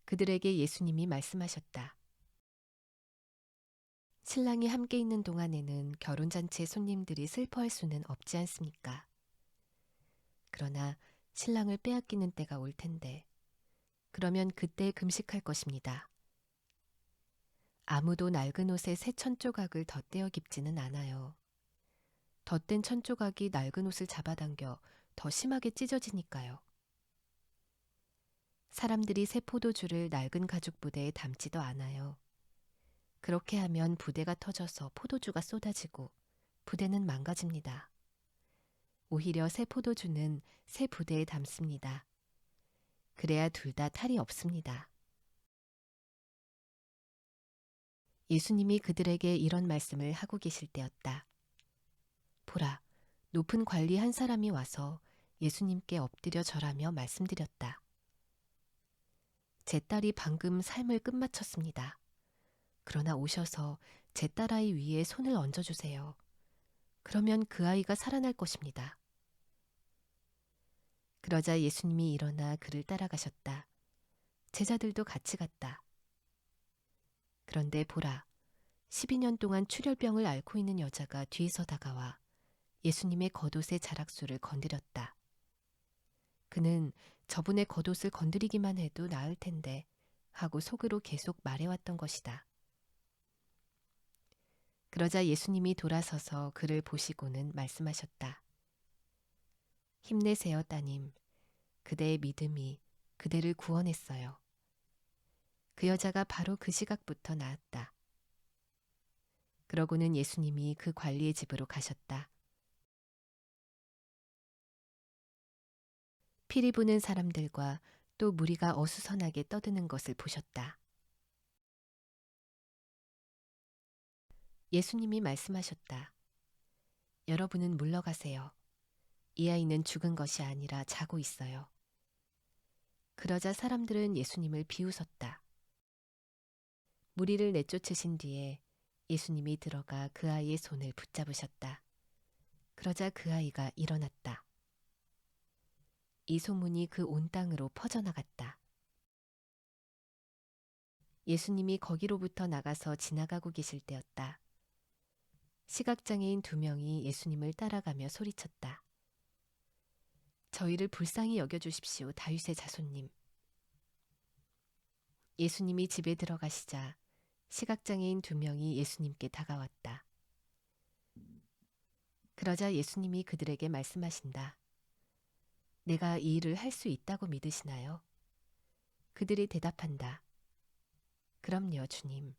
그들에게 예수님이 말씀하셨다. 신랑이 함께 있는 동안에는 결혼잔치의 손님들이 슬퍼할 수는 없지 않습니까? 그러나 신랑을 빼앗기는 때가 올 텐데 그러면 그때 금식할 것입니다. 아무도 낡은 옷에 새 천조각을 덧대어 입지는 않아요. 덧댄 천조각이 낡은 옷을 잡아당겨 더 심하게 찢어지니까요. 사람들이 새 포도주를 낡은 가죽 부대에 담지도 않아요. 그렇게 하면 부대가 터져서 포도주가 쏟아지고 부대는 망가집니다. 오히려 새 포도주는 새 부대에 담습니다. 그래야 둘 다 탈이 없습니다. 예수님이 그들에게 이런 말씀을 하고 계실 때였다. 보라, 높은 관리 한 사람이 와서 예수님께 엎드려 절하며 말씀드렸다. 제 딸이 방금 삶을 끝마쳤습니다. 그러나 오셔서 제 딸아이 위에 손을 얹어주세요. 그러면 그 아이가 살아날 것입니다. 그러자 예수님이 일어나 그를 따라가셨다. 제자들도 같이 갔다. 그런데 보라, 12년 동안 출혈병을 앓고 있는 여자가 뒤에서 다가와 예수님의 겉옷의 자락수를 건드렸다. 그는 저분의 겉옷을 건드리기만 해도 나을 텐데 하고 속으로 계속 말해왔던 것이다. 그러자 예수님이 돌아서서 그를 보시고는 말씀하셨다. 힘내세요, 따님. 그대의 믿음이 그대를 구원했어요. 그 여자가 바로 그 시각부터 나았다. 그러고는 예수님이 그 관리의 집으로 가셨다. 피리 부는 사람들과 또 무리가 어수선하게 떠드는 것을 보셨다. 예수님이 말씀하셨다. 여러분은 물러가세요. 이 아이는 죽은 것이 아니라 자고 있어요. 그러자 사람들은 예수님을 비웃었다. 무리를 내쫓으신 뒤에 예수님이 들어가 그 아이의 손을 붙잡으셨다. 그러자 그 아이가 일어났다. 이 소문이 그 온 땅으로 퍼져나갔다. 예수님이 거기로부터 나가서 지나가고 계실 때였다. 시각장애인 2명이 예수님을 따라가며 소리쳤다. 저희를 불쌍히 여겨주십시오, 다윗의 자손님. 예수님이 집에 들어가시자 시각장애인 2명이 예수님께 다가왔다. 그러자 예수님이 그들에게 말씀하신다. 내가 이 일을 할 수 있다고 믿으시나요? 그들이 대답한다. 그럼요, 주님.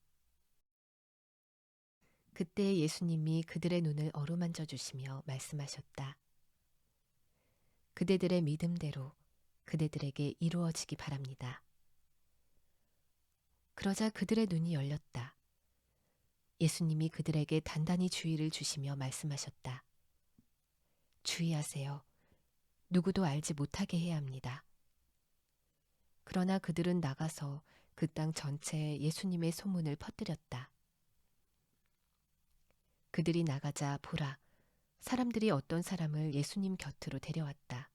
그때 예수님이 그들의 눈을 어루만져 주시며 말씀하셨다. 그대들의 믿음대로 그대들에게 이루어지기 바랍니다. 그러자 그들의 눈이 열렸다. 예수님이 그들에게 단단히 주의를 주시며 말씀하셨다. 주의하세요. 누구도 알지 못하게 해야 합니다. 그러나 그들은 나가서 그 땅 전체에 예수님의 소문을 퍼뜨렸다. 그들이 나가자 보라, 사람들이 어떤 사람을 예수님 곁으로 데려왔다.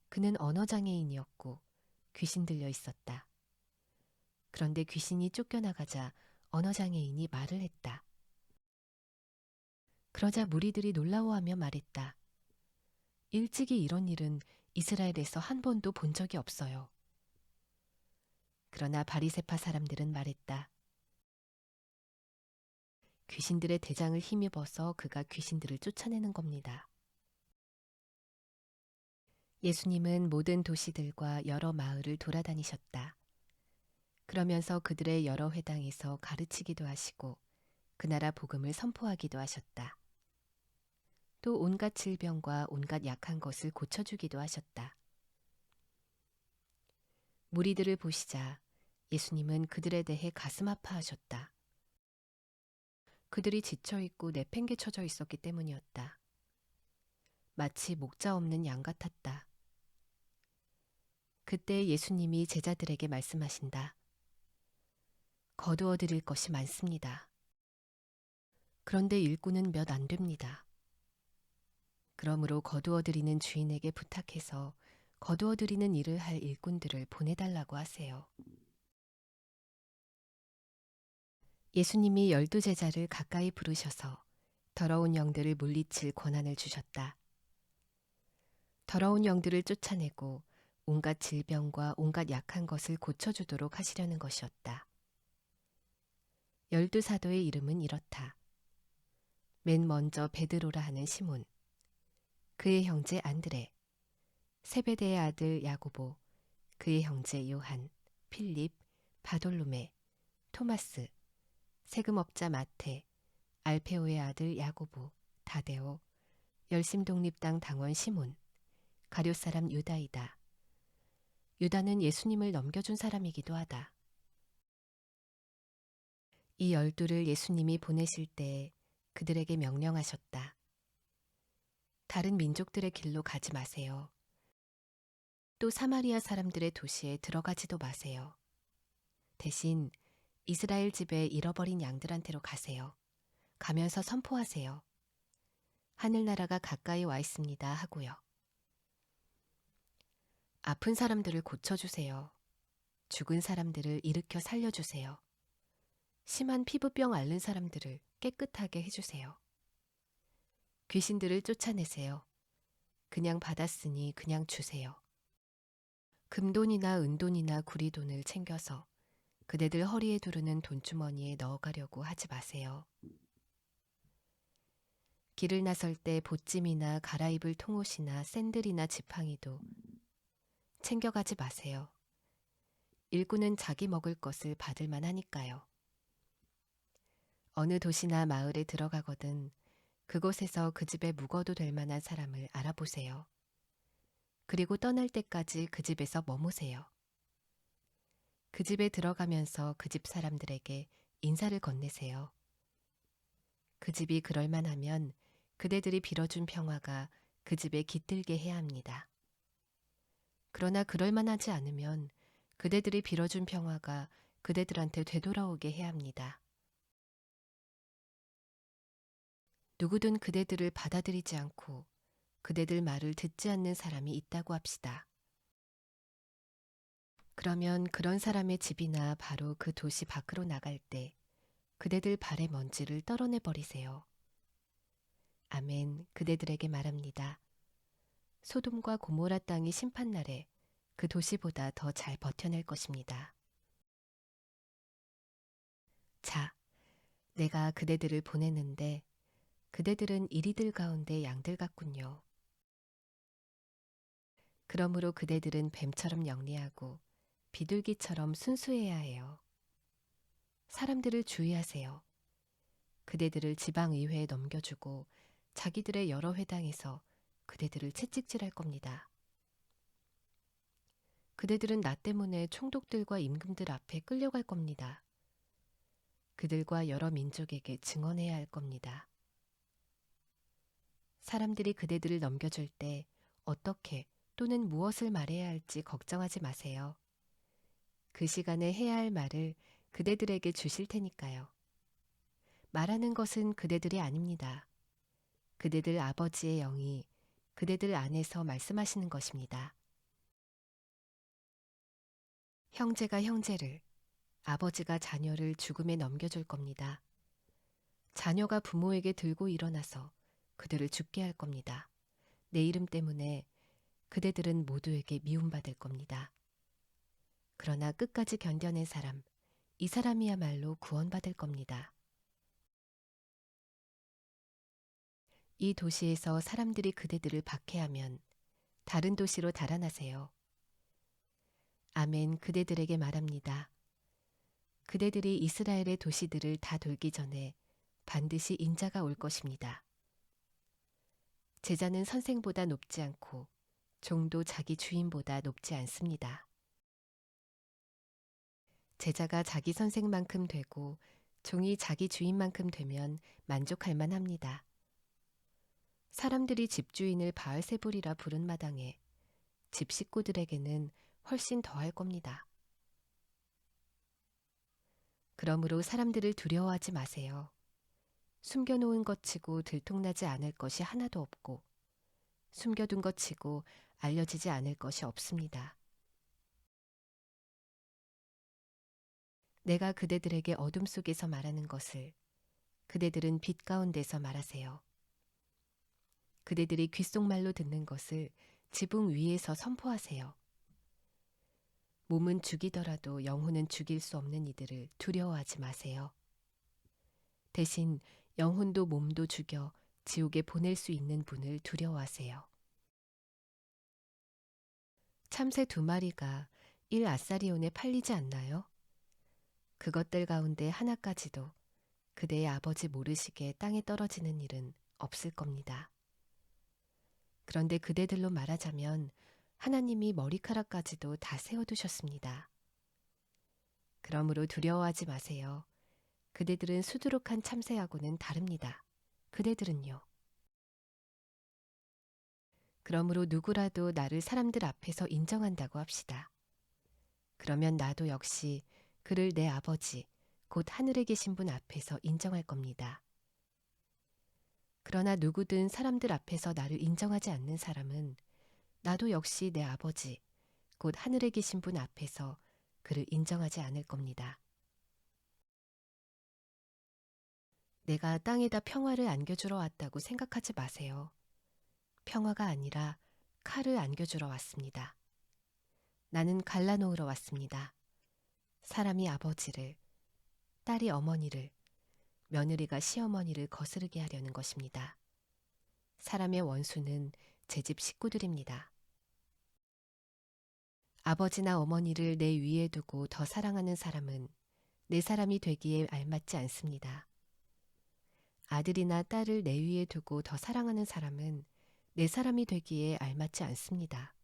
그는 언어장애인이었고 귀신 들려 있었다. 그런데 귀신이 쫓겨나가자 언어장애인이 말을 했다. 그러자 무리들이 놀라워하며 말했다. 일찍이 이런 일은 이스라엘에서 한 번도 본 적이 없어요. 그러나 바리새파 사람들은 말했다. 귀신들의 대장을 힘입어서 그가 귀신들을 쫓아내는 겁니다. 예수님은 모든 도시들과 여러 마을을 돌아다니셨다. 그러면서 그들의 여러 회당에서 가르치기도 하시고 그 나라 복음을 선포하기도 하셨다. 또 온갖 질병과 온갖 약한 것을 고쳐주기도 하셨다. 무리들을 보시자 예수님은 그들에 대해 가슴 아파하셨다. 그들이 지쳐있고 내팽개쳐져 있었기 때문이었다. 마치 목자 없는 양 같았다. 그때 예수님이 제자들에게 말씀하신다. 거두어 드릴 것이 많습니다. 그런데 일꾼은 몇 안 됩니다. 그러므로 거두어 드리는 주인에게 부탁해서 거두어 드리는 일을 할 일꾼들을 보내달라고 하세요. 예수님이 12제자를 가까이 부르셔서 더러운 영들을 물리칠 권한을 주셨다. 더러운 영들을 쫓아내고 온갖 질병과 온갖 약한 것을 고쳐주도록 하시려는 것이었다. 12사도의 이름은 이렇다. 맨 먼저 베드로라 하는 시몬, 그의 형제 안드레, 세베대의 아들 야고보, 그의 형제 요한, 필립, 바돌로메, 토마스, 세금업자 마테, 알페오의 아들 야고보, 다데오, 열심독립당 당원 시몬, 가룟 사람 유다이다. 유다는 예수님을 넘겨준 사람이기도 하다. 이 12를 예수님이 보내실 때 그들에게 명령하셨다. 다른 민족들의 길로 가지 마세요. 또 사마리아 사람들의 도시에 들어가지도 마세요. 대신 이스라엘 집에 잃어버린 양들한테로 가세요. 가면서 선포하세요. 하늘나라가 가까이 와 있습니다 하고요. 아픈 사람들을 고쳐주세요. 죽은 사람들을 일으켜 살려주세요. 심한 피부병 앓는 사람들을 깨끗하게 해주세요. 귀신들을 쫓아내세요. 그냥 받았으니 그냥 주세요. 금돈이나 은돈이나 구리돈을 챙겨서 그대들 허리에 두르는 돈주머니에 넣어가려고 하지 마세요. 길을 나설 때 보찜이나 갈아입을 통옷이나 샌들이나 지팡이도 챙겨가지 마세요. 일꾼은 자기 먹을 것을 받을만 하니까요. 어느 도시나 마을에 들어가거든 그곳에서 그 집에 묵어도 될 만한 사람을 알아보세요. 그리고 떠날 때까지 그 집에서 머무세요. 그 집에 들어가면서 그 집 사람들에게 인사를 건네세요. 그 집이 그럴만하면 그대들이 빌어준 평화가 그 집에 깃들게 해야 합니다. 그러나 그럴만하지 않으면 그대들이 빌어준 평화가 그대들한테 되돌아오게 해야 합니다. 누구든 그대들을 받아들이지 않고 그대들 말을 듣지 않는 사람이 있다고 합시다. 그러면 그런 사람의 집이나 바로 그 도시 밖으로 나갈 때 그대들 발의 먼지를 떨어내 버리세요. 아멘, 그대들에게 말합니다. 소돔과 고모라 땅이 심판날에 그 도시보다 더 잘 버텨낼 것입니다. 자, 내가 그대들을 보내는데 그대들은 이리들 가운데 양들 같군요. 그러므로 그대들은 뱀처럼 영리하고 비둘기처럼 순수해야 해요. 사람들을 주의하세요. 그대들을 지방의회에 넘겨주고 자기들의 여러 회당에서 그대들을 채찍질할 겁니다. 그대들은 나 때문에 총독들과 임금들 앞에 끌려갈 겁니다. 그들과 여러 민족에게 증언해야 할 겁니다. 사람들이 그대들을 넘겨줄 때 어떻게 또는 무엇을 말해야 할지 걱정하지 마세요. 그 시간에 해야 할 말을 그대들에게 주실 테니까요. 말하는 것은 그대들이 아닙니다. 그대들 아버지의 영이 그대들 안에서 말씀하시는 것입니다. 형제가 형제를, 아버지가 자녀를 죽음에 넘겨줄 겁니다. 자녀가 부모에게 들고 일어나서 그들을 죽게 할 겁니다. 내 이름 때문에 그대들은 모두에게 미움받을 겁니다. 그러나 끝까지 견뎌낸 사람, 이 사람이야말로 구원받을 겁니다. 이 도시에서 사람들이 그대들을 박해하면 다른 도시로 달아나세요. 아멘, 그대들에게 말합니다. 그대들이 이스라엘의 도시들을 다 돌기 전에 반드시 인자가 올 것입니다. 제자는 선생보다 높지 않고 종도 자기 주인보다 높지 않습니다. 제자가 자기 선생만큼 되고 종이 자기 주인만큼 되면 만족할 만합니다. 사람들이 집주인을 바알세불이라 부른 마당에 집 식구들에게는 훨씬 더할 겁니다. 그러므로 사람들을 두려워하지 마세요. 숨겨놓은 것 치고 들통나지 않을 것이 하나도 없고 숨겨둔 것 치고 알려지지 않을 것이 없습니다. 내가 그대들에게 어둠 속에서 말하는 것을 그대들은 빛 가운데서 말하세요. 그대들이 귓속말로 듣는 것을 지붕 위에서 선포하세요. 몸은 죽이더라도 영혼은 죽일 수 없는 이들을 두려워하지 마세요. 대신 영혼도 몸도 죽여 지옥에 보낼 수 있는 분을 두려워하세요. 참새 2마리가 1아사리온에 팔리지 않나요? 그것들 가운데 하나까지도 그대의 아버지 모르시게 땅에 떨어지는 일은 없을 겁니다. 그런데 그대들로 말하자면 하나님이 머리카락까지도 다 세워두셨습니다. 그러므로 두려워하지 마세요. 그대들은 수두룩한 참새하고는 다릅니다. 그대들은요. 그러므로 누구라도 나를 사람들 앞에서 인정한다고 합시다. 그러면 나도 역시 그를 내 아버지, 곧 하늘에 계신 분 앞에서 인정할 겁니다. 그러나 누구든 사람들 앞에서 나를 인정하지 않는 사람은 나도 역시 내 아버지, 곧 하늘에 계신 분 앞에서 그를 인정하지 않을 겁니다. 내가 땅에다 평화를 안겨주러 왔다고 생각하지 마세요. 평화가 아니라 칼을 안겨주러 왔습니다. 나는 갈라놓으러 왔습니다. 사람이 아버지를, 딸이 어머니를, 며느리가 시어머니를 거스르게 하려는 것입니다. 사람의 원수는 제 집 식구들입니다. 아버지나 어머니를 내 위에 두고 더 사랑하는 사람은 내 사람이 되기에 알맞지 않습니다. 아들이나 딸을 내 위에 두고 더 사랑하는 사람은 내 사람이 되기에 알맞지 않습니다.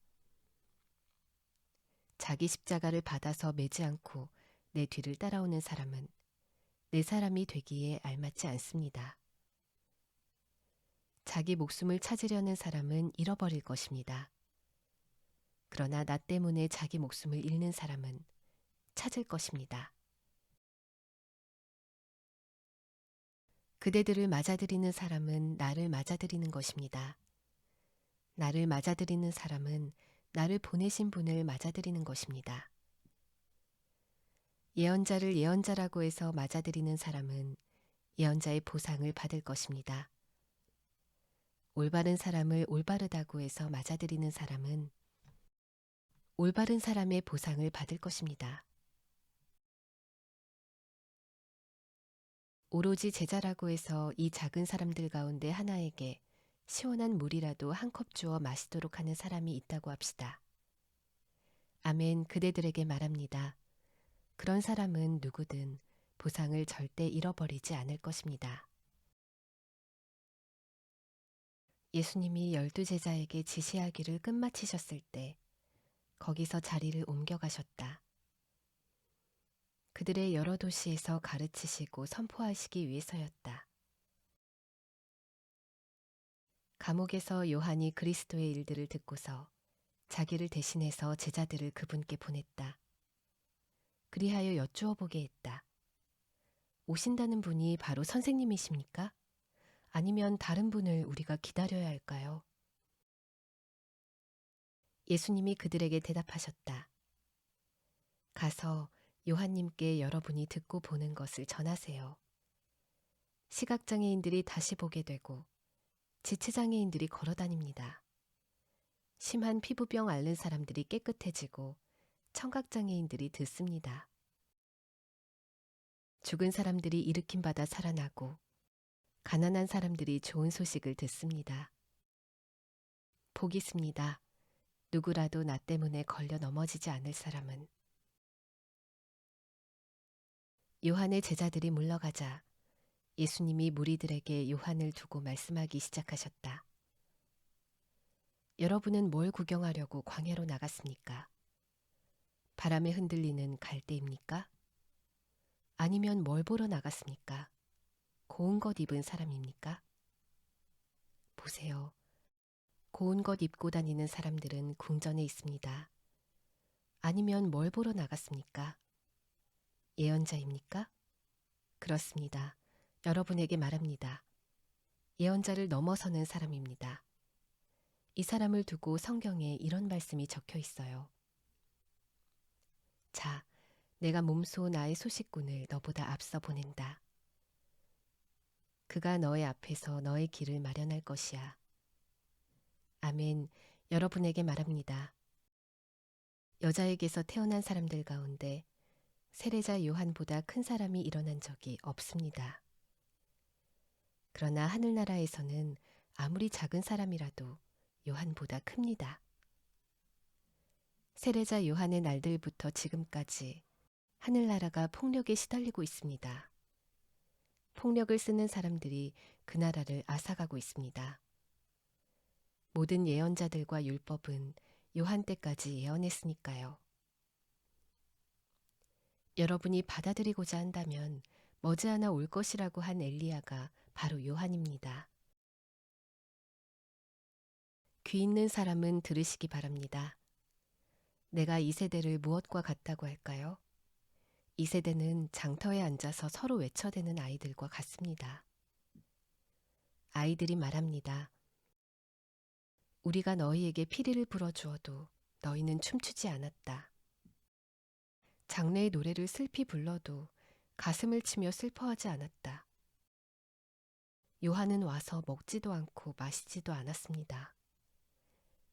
자기 십자가를 받아서 매지 않고 내 뒤를 따라오는 사람은 내 사람이 되기에 알맞지 않습니다. 자기 목숨을 찾으려는 사람은 잃어버릴 것입니다. 그러나 나 때문에 자기 목숨을 잃는 사람은 찾을 것입니다. 그대들을 맞아들이는 사람은 나를 맞아들이는 것입니다. 나를 맞아들이는 사람은 나를 보내신 분을 맞아들이는 것입니다. 예언자를 예언자라고 해서 맞아들이는 사람은 예언자의 보상을 받을 것입니다. 올바른 사람을 올바르다고 해서 맞아들이는 사람은 올바른 사람의 보상을 받을 것입니다. 오로지 제자라고 해서 이 작은 사람들 가운데 하나에게 시원한 물이라도 한 컵 주어 마시도록 하는 사람이 있다고 합시다. 아멘, 그대들에게 말합니다. 그런 사람은 누구든 보상을 절대 잃어버리지 않을 것입니다. 예수님이 12제자에게 지시하기를 끝마치셨을 때 거기서 자리를 옮겨가셨다. 그들의 여러 도시에서 가르치시고 선포하시기 위해서였다. 감옥에서 요한이 그리스도의 일들을 듣고서 자기를 대신해서 제자들을 그분께 보냈다. 그리하여 여쭈어 보게 했다. 오신다는 분이 바로 선생님이십니까? 아니면 다른 분을 우리가 기다려야 할까요? 예수님이 그들에게 대답하셨다. 가서 요한님께 여러분이 듣고 보는 것을 전하세요. 시각장애인들이 다시 보게 되고 지체장애인들이 걸어다닙니다. 심한 피부병 앓는 사람들이 깨끗해지고 청각장애인들이 듣습니다. 죽은 사람들이 일으킴받아 살아나고 가난한 사람들이 좋은 소식을 듣습니다. 복 있습니다. 누구라도 나 때문에 걸려 넘어지지 않을 사람은. 요한의 제자들이 물러가자 예수님이 무리들에게 요한을 두고 말씀하기 시작하셨다. 여러분은 뭘 구경하려고 광야로 나갔습니까? 바람에 흔들리는 갈대입니까? 아니면 뭘 보러 나갔습니까? 고운 것 입은 사람입니까? 보세요. 고운 것 입고 다니는 사람들은 궁전에 있습니다. 아니면 뭘 보러 나갔습니까? 예언자입니까? 그렇습니다. 여러분에게 말합니다. 예언자를 넘어서는 사람입니다. 이 사람을 두고 성경에 이런 말씀이 적혀 있어요. 자, 내가 몸소 나의 소식꾼을 너보다 앞서 보낸다. 그가 너의 앞에서 너의 길을 마련할 것이야. 아멘, 여러분에게 말합니다. 여자에게서 태어난 사람들 가운데 세례자 요한보다 큰 사람이 일어난 적이 없습니다. 그러나 하늘나라에서는 아무리 작은 사람이라도 요한보다 큽니다. 세례자 요한의 날들부터 지금까지 하늘나라가 폭력에 시달리고 있습니다. 폭력을 쓰는 사람들이 그 나라를 앗아가고 있습니다. 모든 예언자들과 율법은 요한 때까지 예언했으니까요. 여러분이 받아들이고자 한다면 머지않아 올 것이라고 한 엘리야가 바로 요한입니다. 귀 있는 사람은 들으시기 바랍니다. 내가 이 세대를 무엇과 같다고 할까요? 이 세대는 장터에 앉아서 서로 외쳐대는 아이들과 같습니다. 아이들이 말합니다. 우리가 너희에게 피리를 불어주어도 너희는 춤추지 않았다. 장래의 노래를 슬피 불러도 가슴을 치며 슬퍼하지 않았다. 요한은 와서 먹지도 않고 마시지도 않았습니다.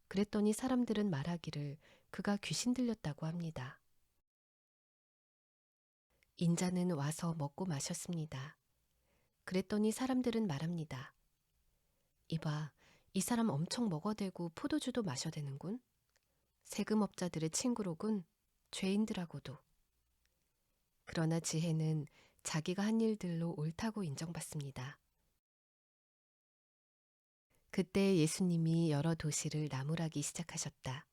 그랬더니 사람들은 말하기를 그가 귀신 들렸다고 합니다. 인자는 와서 먹고 마셨습니다. 그랬더니 사람들은 말합니다. 이봐, 이 사람 엄청 먹어대고 포도주도 마셔대는군. 세금업자들의 친구로군. 죄인들하고도. 그러나 지혜는 자기가 한 일들로 옳다고 인정받습니다. 그때 예수님이 여러 도시를 나무라기 시작하셨다.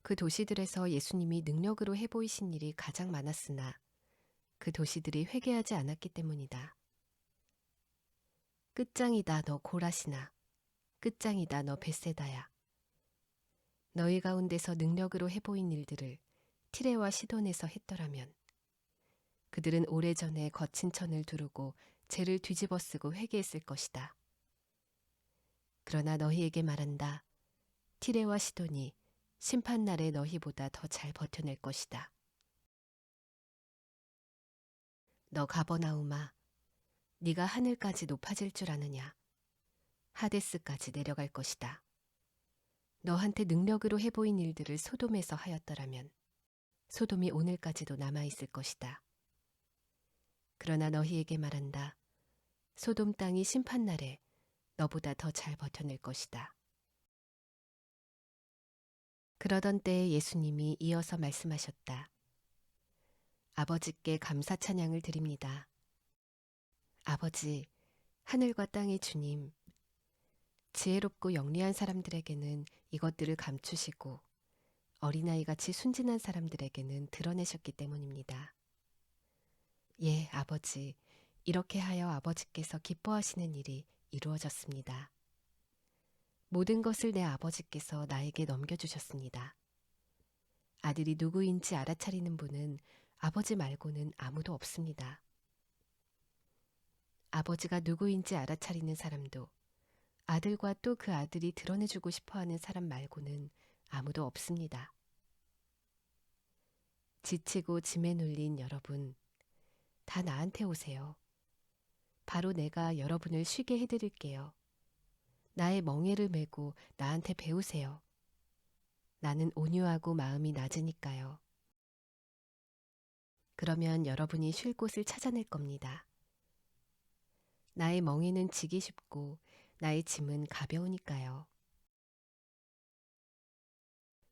그 도시들에서 예수님이 능력으로 해보이신 일이 가장 많았으나 그 도시들이 회개하지 않았기 때문이다. 끝장이다 너 고라시나. 끝장이다 너 벳세다야. 너희 가운데서 능력으로 해보인 일들을 티레와 시돈에서 했더라면 그들은 오래전에 거친 천을 두르고 죄를 뒤집어쓰고 회개했을 것이다. 그러나 너희에게 말한다. 티레와 시돈이 심판날에 너희보다 더 잘 버텨낼 것이다. 너 가버나움아, 네가 하늘까지 높아질 줄 아느냐? 하데스까지 내려갈 것이다. 너한테 능력으로 해보인 일들을 소돔에서 하였더라면 소돔이 오늘까지도 남아있을 것이다. 그러나 너희에게 말한다. 소돔 땅이 심판날에 너보다 더 잘 버텨낼 것이다. 그러던 때에 예수님이 이어서 말씀하셨다. 아버지께 감사 찬양을 드립니다. 아버지, 하늘과 땅의 주님, 지혜롭고 영리한 사람들에게는 이것들을 감추시고 어린아이같이 순진한 사람들에게는 드러내셨기 때문입니다. 예, 아버지, 이렇게 하여 아버지께서 기뻐하시는 일이 이루어졌습니다. 모든 것을 내 아버지께서 나에게 넘겨주셨습니다. 아들이 누구인지 알아차리는 분은 아버지 말고는 아무도 없습니다. 아버지가 누구인지 알아차리는 사람도 아들과 또 그 아들이 드러내주고 싶어하는 사람 말고는 아무도 없습니다. 지치고 짐에 눌린 여러분, 다 나한테 오세요. 바로 내가 여러분을 쉬게 해드릴게요. 나의 멍에를 메고 나한테 배우세요. 나는 온유하고 마음이 낮으니까요. 그러면 여러분이 쉴 곳을 찾아낼 겁니다. 나의 멍에는 지기 쉽고 나의 짐은 가벼우니까요.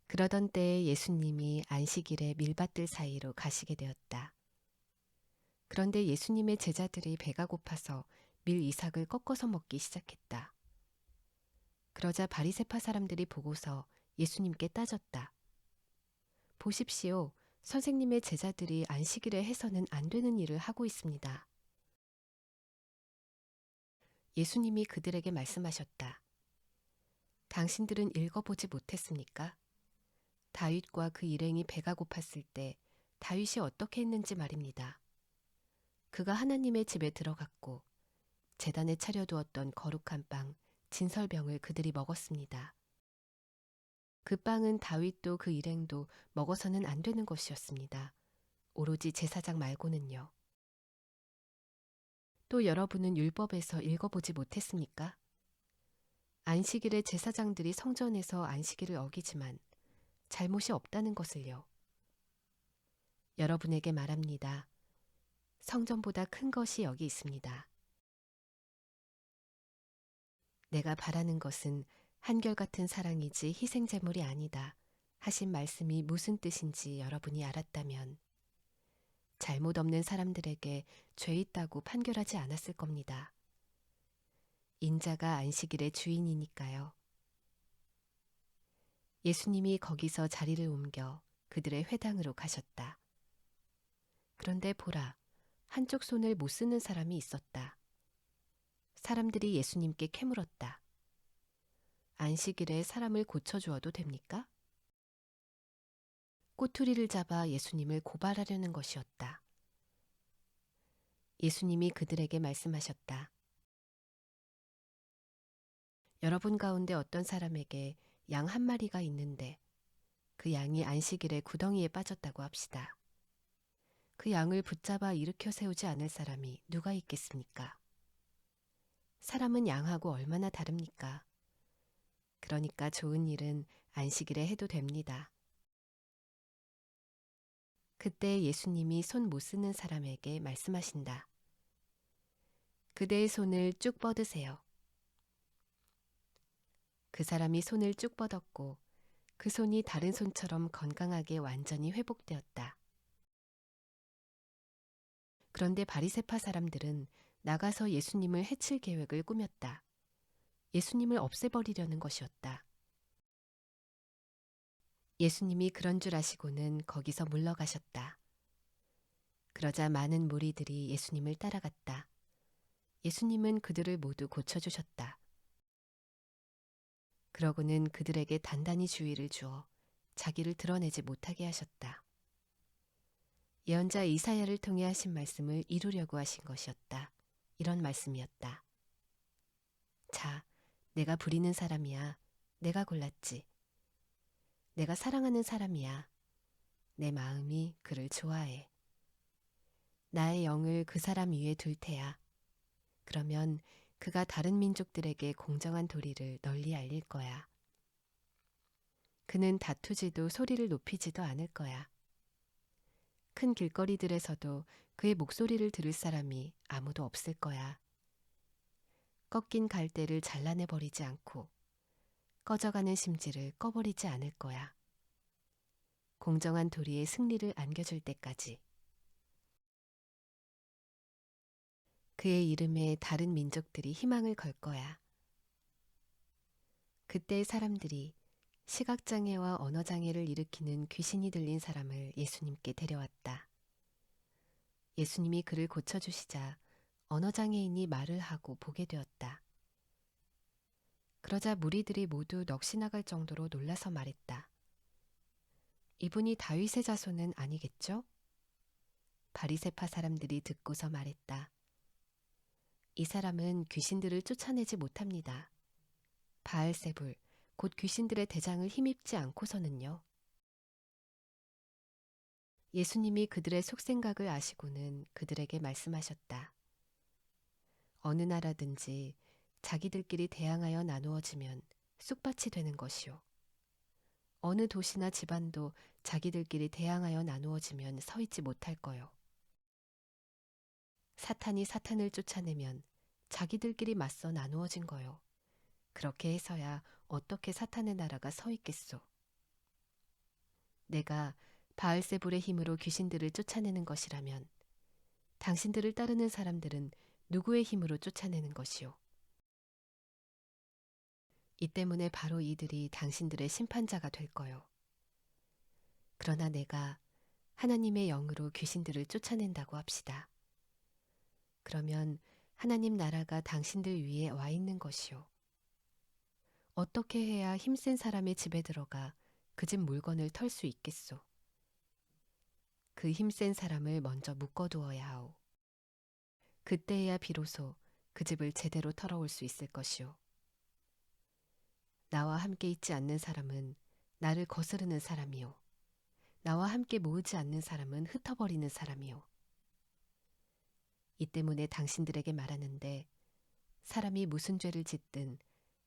그러던 때에 예수님이 안식일에 밀밭들 사이로 가시게 되었다. 그런데 예수님의 제자들이 배가 고파서 밀 이삭을 꺾어서 먹기 시작했다. 그러자 바리새파 사람들이 보고서 예수님께 따졌다. 보십시오. 선생님의 제자들이 안식일에 해서는 안 되는 일을 하고 있습니다. 예수님이 그들에게 말씀하셨다. 당신들은 읽어보지 못했습니까? 다윗과 그 일행이 배가 고팠을 때 다윗이 어떻게 했는지 말입니다. 그가 하나님의 집에 들어갔고 제단에 차려두었던 거룩한 빵, 진설병을 그들이 먹었습니다. 그 빵은 다윗도 그 일행도 먹어서는 안 되는 것이었습니다. 오로지 제사장 말고는요. 또 여러분은 율법에서 읽어보지 못했습니까? 안식일에 제사장들이 성전에서 안식일을 어기지만 잘못이 없다는 것을요. 여러분에게 말합니다. 성전보다 큰 것이 여기 있습니다. 내가 바라는 것은 한결같은 사랑이지 희생제물이 아니다 하신 말씀이 무슨 뜻인지 여러분이 알았다면 잘못 없는 사람들에게 죄 있다고 판결하지 않았을 겁니다. 인자가 안식일의 주인이니까요. 예수님이 거기서 자리를 옮겨 그들의 회당으로 가셨다. 그런데 보라, 한쪽 손을 못 쓰는 사람이 있었다. 사람들이 예수님께 캐물었다. 안식일에 사람을 고쳐주어도 됩니까? 꼬투리를 잡아 예수님을 고발하려는 것이었다. 예수님이 그들에게 말씀하셨다. 여러분 가운데 어떤 사람에게 양 한 마리가 있는데 그 양이 안식일에 구덩이에 빠졌다고 합시다. 그 양을 붙잡아 일으켜 세우지 않을 사람이 누가 있겠습니까? 사람은 양하고 얼마나 다릅니까? 그러니까 좋은 일은 안식일에 해도 됩니다. 그때 예수님이 손 못 쓰는 사람에게 말씀하신다. 그대의 손을 쭉 뻗으세요. 그 사람이 손을 쭉 뻗었고 그 손이 다른 손처럼 건강하게 완전히 회복되었다. 그런데 바리새파 사람들은 나가서 예수님을 해칠 계획을 꾸몄다. 예수님을 없애버리려는 것이었다. 예수님이 그런 줄 아시고는 거기서 물러가셨다. 그러자 많은 무리들이 예수님을 따라갔다. 예수님은 그들을 모두 고쳐주셨다. 그러고는 그들에게 단단히 주의를 주어 자기를 드러내지 못하게 하셨다. 예언자 이사야를 통해 하신 말씀을 이루려고 하신 것이었다. 이런 말씀이었다. 자, 내가 부리는 사람이야. 내가 골랐지. 내가 사랑하는 사람이야. 내 마음이 그를 좋아해. 나의 영을 그 사람 위에 둘 테야. 그러면 그가 다른 민족들에게 공정한 도리를 널리 알릴 거야. 그는 다투지도 소리를 높이지도 않을 거야. 큰 길거리들에서도 그의 목소리를 들을 사람이 아무도 없을 거야. 꺾인 갈대를 잘라내버리지 않고 꺼져가는 심지를 꺼버리지 않을 거야. 공정한 도리의 승리를 안겨줄 때까지. 그의 이름에 다른 민족들이 희망을 걸 거야. 그때 사람들이 시각장애와 언어장애를 일으키는 귀신이 들린 사람을 예수님께 데려왔다. 예수님이 그를 고쳐주시자 언어장애인이 말을 하고 보게 되었다. 그러자 무리들이 모두 넋이 나갈 정도로 놀라서 말했다. 이분이 다윗의 자손은 아니겠죠? 바리새파 사람들이 듣고서 말했다. 이 사람은 귀신들을 쫓아내지 못합니다. 바알세불, 곧 귀신들의 대장을 힘입지 않고서는요. 예수님이 그들의 속생각을 아시고는 그들에게 말씀하셨다. 어느 나라든지 자기들끼리 대항하여 나누어지면 쑥밭이 되는 것이요. 어느 도시나 집안도 자기들끼리 대항하여 나누어지면 서 있지 못할 거요. 사탄이 사탄을 쫓아내면 자기들끼리 맞서 나누어진 거요. 그렇게 해서야 어떻게 사탄의 나라가 서 있겠소. 내가 바알세불의 힘으로 귀신들을 쫓아내는 것이라면 당신들을 따르는 사람들은 누구의 힘으로 쫓아내는 것이오? 이 때문에 바로 이들이 당신들의 심판자가 될 거요. 그러나 내가 하나님의 영으로 귀신들을 쫓아낸다고 합시다. 그러면 하나님 나라가 당신들 위에 와 있는 것이오. 어떻게 해야 힘센 사람의 집에 들어가 그 집 물건을 털 수 있겠소? 그 힘센 사람을 먼저 묶어두어야 하오. 그때야 비로소 그 집을 제대로 털어올 수 있을 것이오. 나와 함께 있지 않는 사람은 나를 거스르는 사람이요. 나와 함께 모으지 않는 사람은 흩어버리는 사람이요. 이 때문에 당신들에게 말하는데 사람이 무슨 죄를 짓든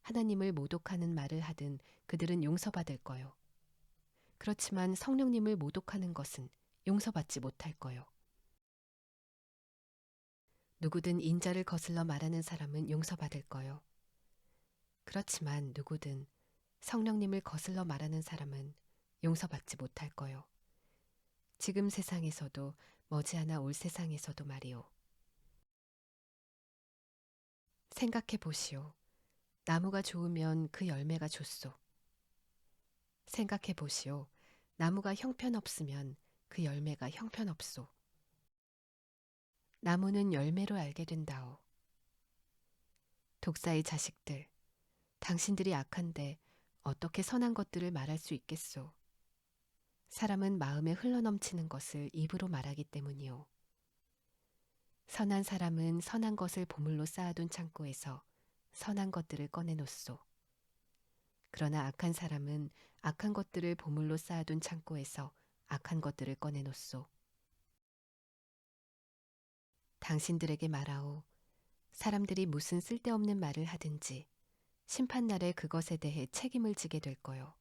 하나님을 모독하는 말을 하든 그들은 용서받을 거요. 그렇지만 성령님을 모독하는 것은 용서받지 못할 거요. 누구든 인자를 거슬러 말하는 사람은 용서받을 거요. 그렇지만 누구든 성령님을 거슬러 말하는 사람은 용서받지 못할 거요. 지금 세상에서도 머지않아 올 세상에서도 말이오. 생각해 보시오. 나무가 좋으면 그 열매가 좋소. 생각해 보시오. 나무가 형편없으면 그 열매가 형편없소. 나무는 열매로 알게 된다오. 독사의 자식들, 당신들이 악한데 어떻게 선한 것들을 말할 수 있겠소? 사람은 마음에 흘러넘치는 것을 입으로 말하기 때문이오. 선한 사람은 선한 것을 보물로 쌓아둔 창고에서 선한 것들을 꺼내놓소. 그러나 악한 사람은 악한 것들을 보물로 쌓아둔 창고에서 악한 것들을 꺼내놓소. 당신들에게 말하오. 사람들이 무슨 쓸데없는 말을 하든지 심판날에 그것에 대해 책임을 지게 될 거요.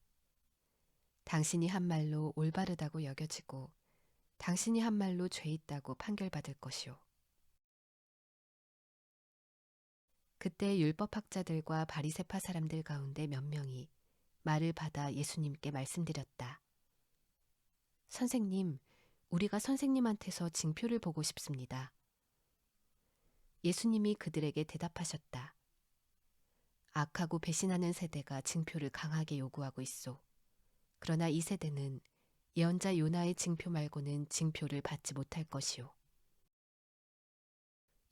당신이 한 말로 올바르다고 여겨지고 당신이 한 말로 죄 있다고 판결받을 것이오. 그때 율법학자들과 바리새파 사람들 가운데 몇 명이 말을 받아 예수님께 말씀드렸다. 선생님, 우리가 선생님한테서 징표를 보고 싶습니다. 예수님이 그들에게 대답하셨다. 악하고 배신하는 세대가 징표를 강하게 요구하고 있소. 그러나 이 세대는 예언자 요나의 징표 말고는 징표를 받지 못할 것이오.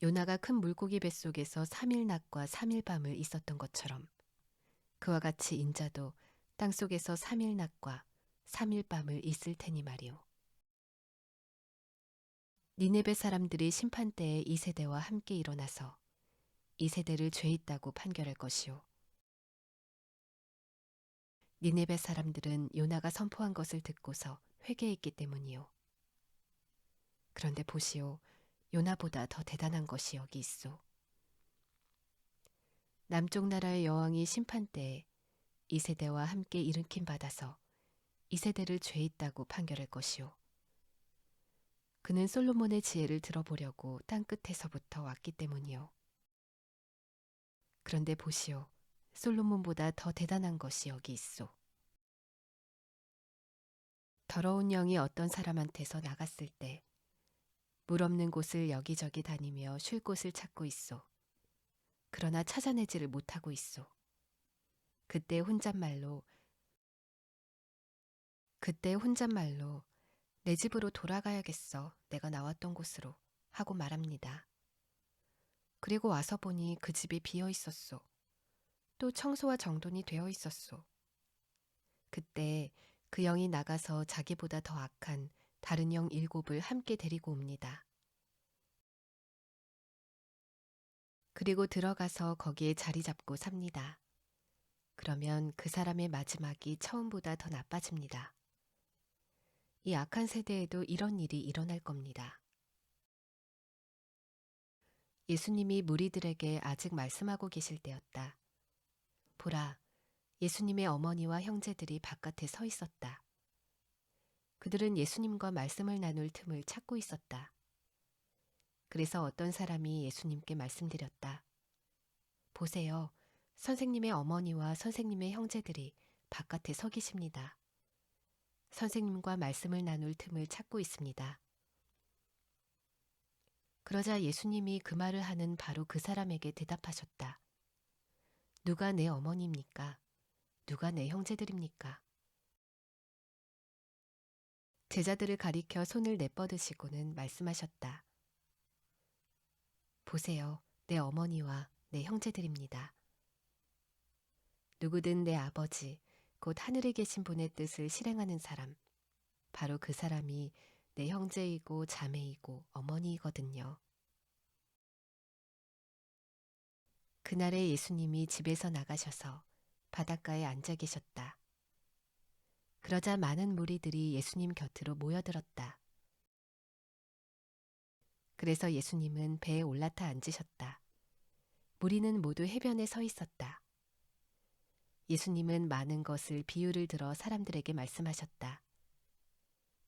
요나가 큰 물고기 뱃속에서 3일 낮과 3일 밤을 있었던 것처럼 그와 같이 인자도 땅속에서 3일 낮과 3일 밤을 있을 테니 말이오. 니네베 사람들이 심판때에 이 세대와 함께 일어나서 이 세대를 죄 있다고 판결할 것이오. 니네베 사람들은 요나가 선포한 것을 듣고서 회개했기 때문이오. 그런데 보시오, 요나보다 더 대단한 것이 여기 있소. 남쪽 나라의 여왕이 심판때에 이 세대와 함께 일으킴 받아서 이 세대를 죄 있다고 판결할 것이오. 그는 솔로몬의 지혜를 들어보려고 땅끝에서부터 왔기 때문이오. 그런데 보시오, 솔로몬보다 더 대단한 것이 여기 있소. 더러운 영이 어떤 사람한테서 나갔을 때 물 없는 곳을 여기저기 다니며 쉴 곳을 찾고 있소. 그러나 찾아내지를 못하고 있소. 그때 혼잣말로 내 집으로 돌아가야겠어. 내가 나왔던 곳으로 하고 말합니다. 그리고 와서 보니 그 집이 비어 있었소. 또 청소와 정돈이 되어 있었소. 그때 그 영이 나가서 자기보다 더 악한 다른 영 7을 함께 데리고 옵니다. 그리고 들어가서 거기에 자리 잡고 삽니다. 그러면 그 사람의 마지막이 처음보다 더 나빠집니다. 이 악한 세대에도 이런 일이 일어날 겁니다. 예수님이 무리들에게 아직 말씀하고 계실 때였다. 보라, 예수님의 어머니와 형제들이 바깥에 서 있었다. 그들은 예수님과 말씀을 나눌 틈을 찾고 있었다. 그래서 어떤 사람이 예수님께 말씀드렸다. 보세요, 선생님의 어머니와 선생님의 형제들이 바깥에 서 계십니다. 선생님과 말씀을 나눌 틈을 찾고 있습니다. 그러자 예수님이 그 말을 하는 바로 그 사람에게 대답하셨다. 누가 내 어머니입니까? 누가 내 형제들입니까? 제자들을 가리켜 손을 내뻗으시고는 말씀하셨다. 보세요, 내 어머니와 내 형제들입니다. 누구든 내 아버지, 곧 하늘에 계신 분의 뜻을 실행하는 사람, 바로 그 사람이 내 형제이고 자매이고 어머니이거든요. 그날에 예수님이 집에서 나가셔서 바닷가에 앉아 계셨다. 그러자 많은 무리들이 예수님 곁으로 모여들었다. 그래서 예수님은 배에 올라타 앉으셨다. 무리는 모두 해변에 서 있었다. 예수님은 많은 것을 비유를 들어 사람들에게 말씀하셨다.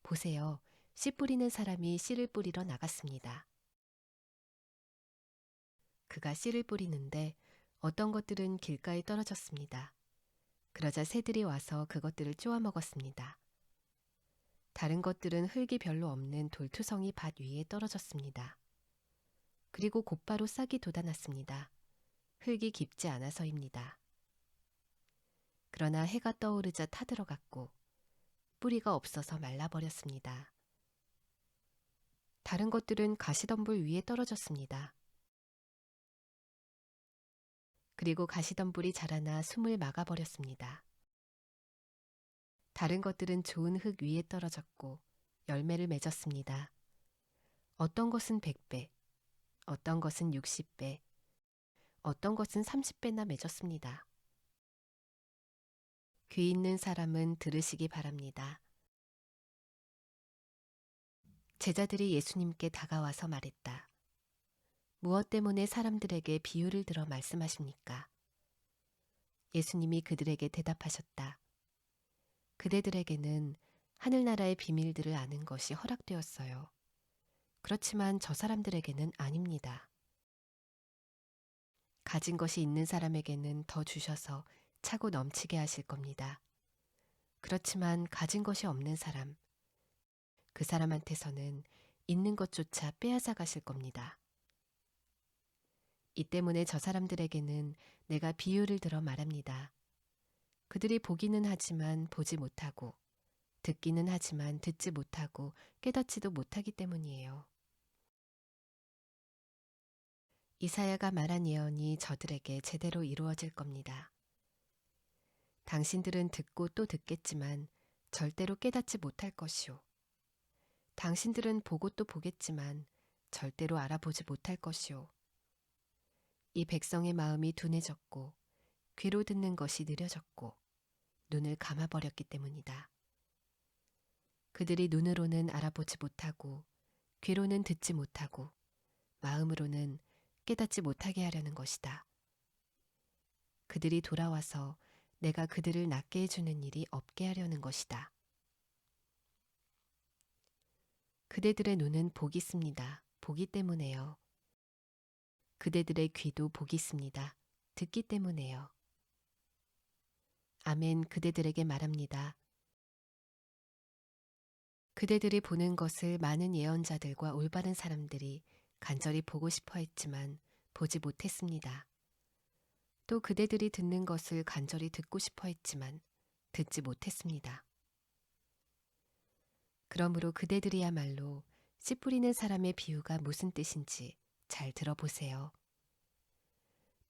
보세요, 씨 뿌리는 사람이 씨를 뿌리러 나갔습니다. 그가 씨를 뿌리는데 어떤 것들은 길가에 떨어졌습니다. 그러자 새들이 와서 그것들을 쪼아 먹었습니다. 다른 것들은 흙이 별로 없는 돌투성이 밭 위에 떨어졌습니다. 그리고 곧바로 싹이 돋아났습니다. 흙이 깊지 않아서입니다. 그러나 해가 떠오르자 타들어갔고 뿌리가 없어서 말라버렸습니다. 다른 것들은 가시덤불 위에 떨어졌습니다. 그리고 가시덤불이 자라나 숨을 막아버렸습니다. 다른 것들은 좋은 흙 위에 떨어졌고 열매를 맺었습니다. 어떤 것은 100배, 어떤 것은 60배, 어떤 것은 30배나 맺었습니다. 귀 있는 사람은 들으시기 바랍니다. 제자들이 예수님께 다가와서 말했다. 무엇 때문에 사람들에게 비유를 들어 말씀하십니까? 예수님이 그들에게 대답하셨다. 그대들에게는 하늘나라의 비밀들을 아는 것이 허락되었어요. 그렇지만 저 사람들에게는 아닙니다. 가진 것이 있는 사람에게는 더 주셔서 차고 넘치게 하실 겁니다. 그렇지만 가진 것이 없는 사람, 그 사람한테서는 있는 것조차 빼앗아 가실 겁니다. 이 때문에 저 사람들에게는 내가 비유를 들어 말합니다. 그들이 보기는 하지만 보지 못하고, 듣기는 하지만 듣지 못하고 깨닫지도 못하기 때문이에요. 이사야가 말한 예언이 저들에게 제대로 이루어질 겁니다. 당신들은 듣고 또 듣겠지만 절대로 깨닫지 못할 것이요. 당신들은 보고 또 보겠지만 절대로 알아보지 못할 것이요. 이 백성의 마음이 둔해졌고 귀로 듣는 것이 느려졌고 눈을 감아버렸기 때문이다. 그들이 눈으로는 알아보지 못하고 귀로는 듣지 못하고 마음으로는 깨닫지 못하게 하려는 것이다. 그들이 돌아와서 내가 그들을 낫게 해주는 일이 없게 하려는 것이다. 그대들의 눈은 복이 있습니다. 보기 때문에요. 그대들의 귀도 복이 있습니다. 듣기 때문에요. 아멘. 그대들에게 말합니다. 그대들이 보는 것을 많은 예언자들과 올바른 사람들이 간절히 보고 싶어 했지만 보지 못했습니다. 또 그대들이 듣는 것을 간절히 듣고 싶어 했지만 듣지 못했습니다. 그러므로 그대들이야말로 씨 뿌리는 사람의 비유가 무슨 뜻인지 잘 들어보세요.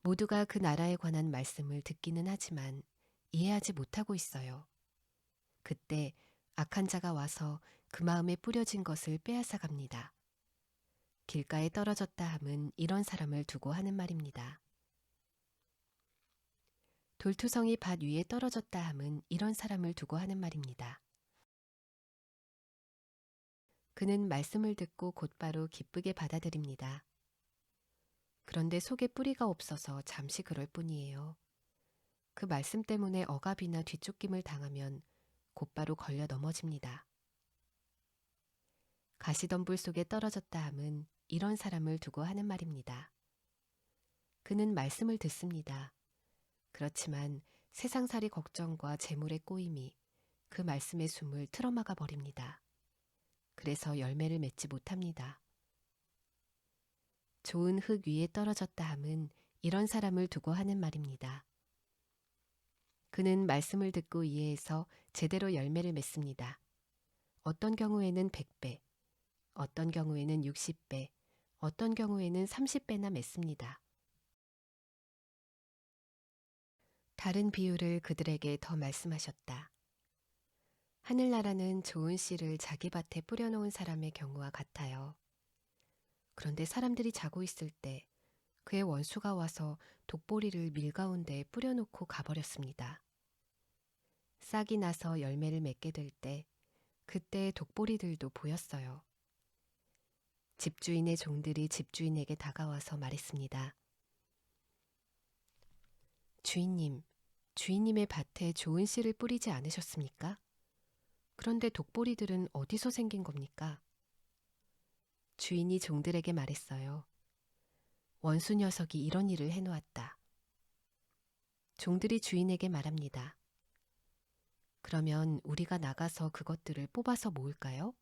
모두가 그 나라에 관한 말씀을 듣기는 하지만 이해하지 못하고 있어요. 그때 악한 자가 와서 그 마음에 뿌려진 것을 빼앗아 갑니다. 길가에 떨어졌다 함은 이런 사람을 두고 하는 말입니다. 돌투성이 밭 위에 떨어졌다 함은 이런 사람을 두고 하는 말입니다. 그는 말씀을 듣고 곧바로 기쁘게 받아들입니다. 그런데 속에 뿌리가 없어서 잠시 그럴 뿐이에요. 그 말씀 때문에 억압이나 뒤쫓김을 당하면 곧바로 걸려 넘어집니다. 가시덤불 속에 떨어졌다 함은 이런 사람을 두고 하는 말입니다. 그는 말씀을 듣습니다. 그렇지만 세상살이 걱정과 재물의 꼬임이 그 말씀의 숨을 틀어막아 버립니다. 그래서 열매를 맺지 못합니다. 좋은 흙 위에 떨어졌다 함은 이런 사람을 두고 하는 말입니다. 그는 말씀을 듣고 이해해서 제대로 열매를 맺습니다. 어떤 경우에는 100배, 어떤 경우에는 60배, 어떤 경우에는 30배나 맺습니다. 다른 비유를 그들에게 더 말씀하셨다. 하늘나라는 좋은 씨를 자기 밭에 뿌려놓은 사람의 경우와 같아요. 그런데 사람들이 자고 있을 때 그의 원수가 와서 독보리를 밀 가운데에 뿌려놓고 가버렸습니다. 싹이 나서 열매를 맺게 될 때 그때 독보리들도 보였어요. 집주인의 종들이 집주인에게 다가와서 말했습니다. 주인님, 주인님의 밭에 좋은 씨를 뿌리지 않으셨습니까? 그런데 독보리들은 어디서 생긴 겁니까? 주인이 종들에게 말했어요. 원수 녀석이 이런 일을 해놓았다. 종들이 주인에게 말합니다. 그러면 우리가 나가서 그것들을 뽑아서 모을까요?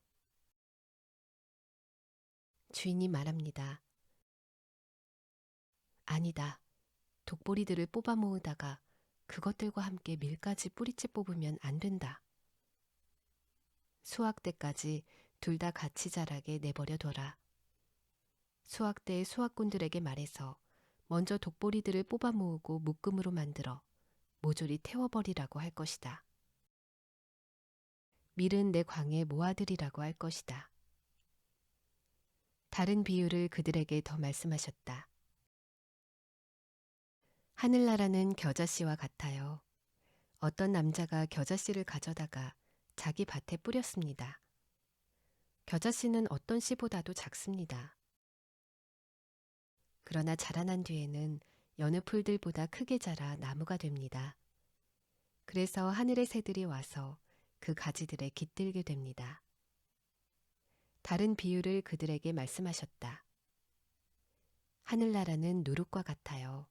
주인이 말합니다. 아니다. 독보리들을 뽑아 모으다가 그것들과 함께 밀까지 뿌리째 뽑으면 안 된다. 수확 때까지 둘 다 같이 자라게 내버려 둬라. 수확 때의 수확꾼들에게 말해서 먼저 독보리들을 뽑아 모으고 묶음으로 만들어 모조리 태워버리라고 할 것이다. 밀은 내 광에 모아들이라고 할 것이다. 다른 비유를 그들에게 더 말씀하셨다. 하늘나라는 겨자씨와 같아요. 어떤 남자가 겨자씨를 가져다가 자기 밭에 뿌렸습니다. 겨자씨는 어떤 씨보다도 작습니다. 그러나 자라난 뒤에는 여느 풀들보다 크게 자라 나무가 됩니다. 그래서 하늘의 새들이 와서 그 가지들에 깃들게 됩니다. 다른 비유를 그들에게 말씀하셨다. 하늘나라는 누룩과 같아요.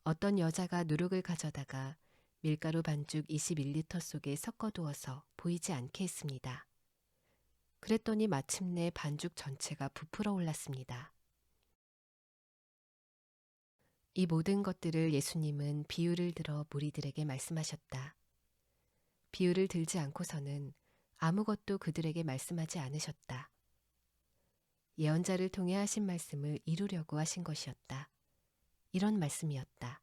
어떤 여자가 누룩을 가져다가 밀가루 반죽 21리터 속에 섞어두어서 보이지 않게 했습니다. 그랬더니 마침내 반죽 전체가 부풀어 올랐습니다. 이 모든 것들을 예수님은 비유를 들어 무리들에게 말씀하셨다. 비유를 들지 않고서는 아무것도 그들에게 말씀하지 않으셨다. 예언자를 통해 하신 말씀을 이루려고 하신 것이었다. 이런 말씀이었다.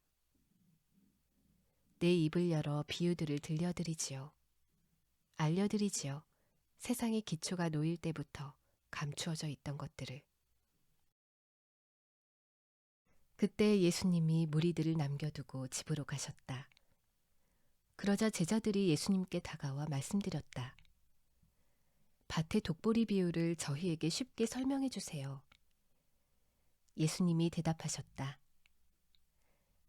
내 입을 열어 비유들을 들려드리지요. 알려드리지요. 세상의 기초가 놓일 때부터 감추어져 있던 것들을. 그때 예수님이 무리들을 남겨두고 집으로 가셨다. 그러자 제자들이 예수님께 다가와 말씀드렸다. 밭의 독보리 비유를 저희에게 쉽게 설명해 주세요. 예수님이 대답하셨다.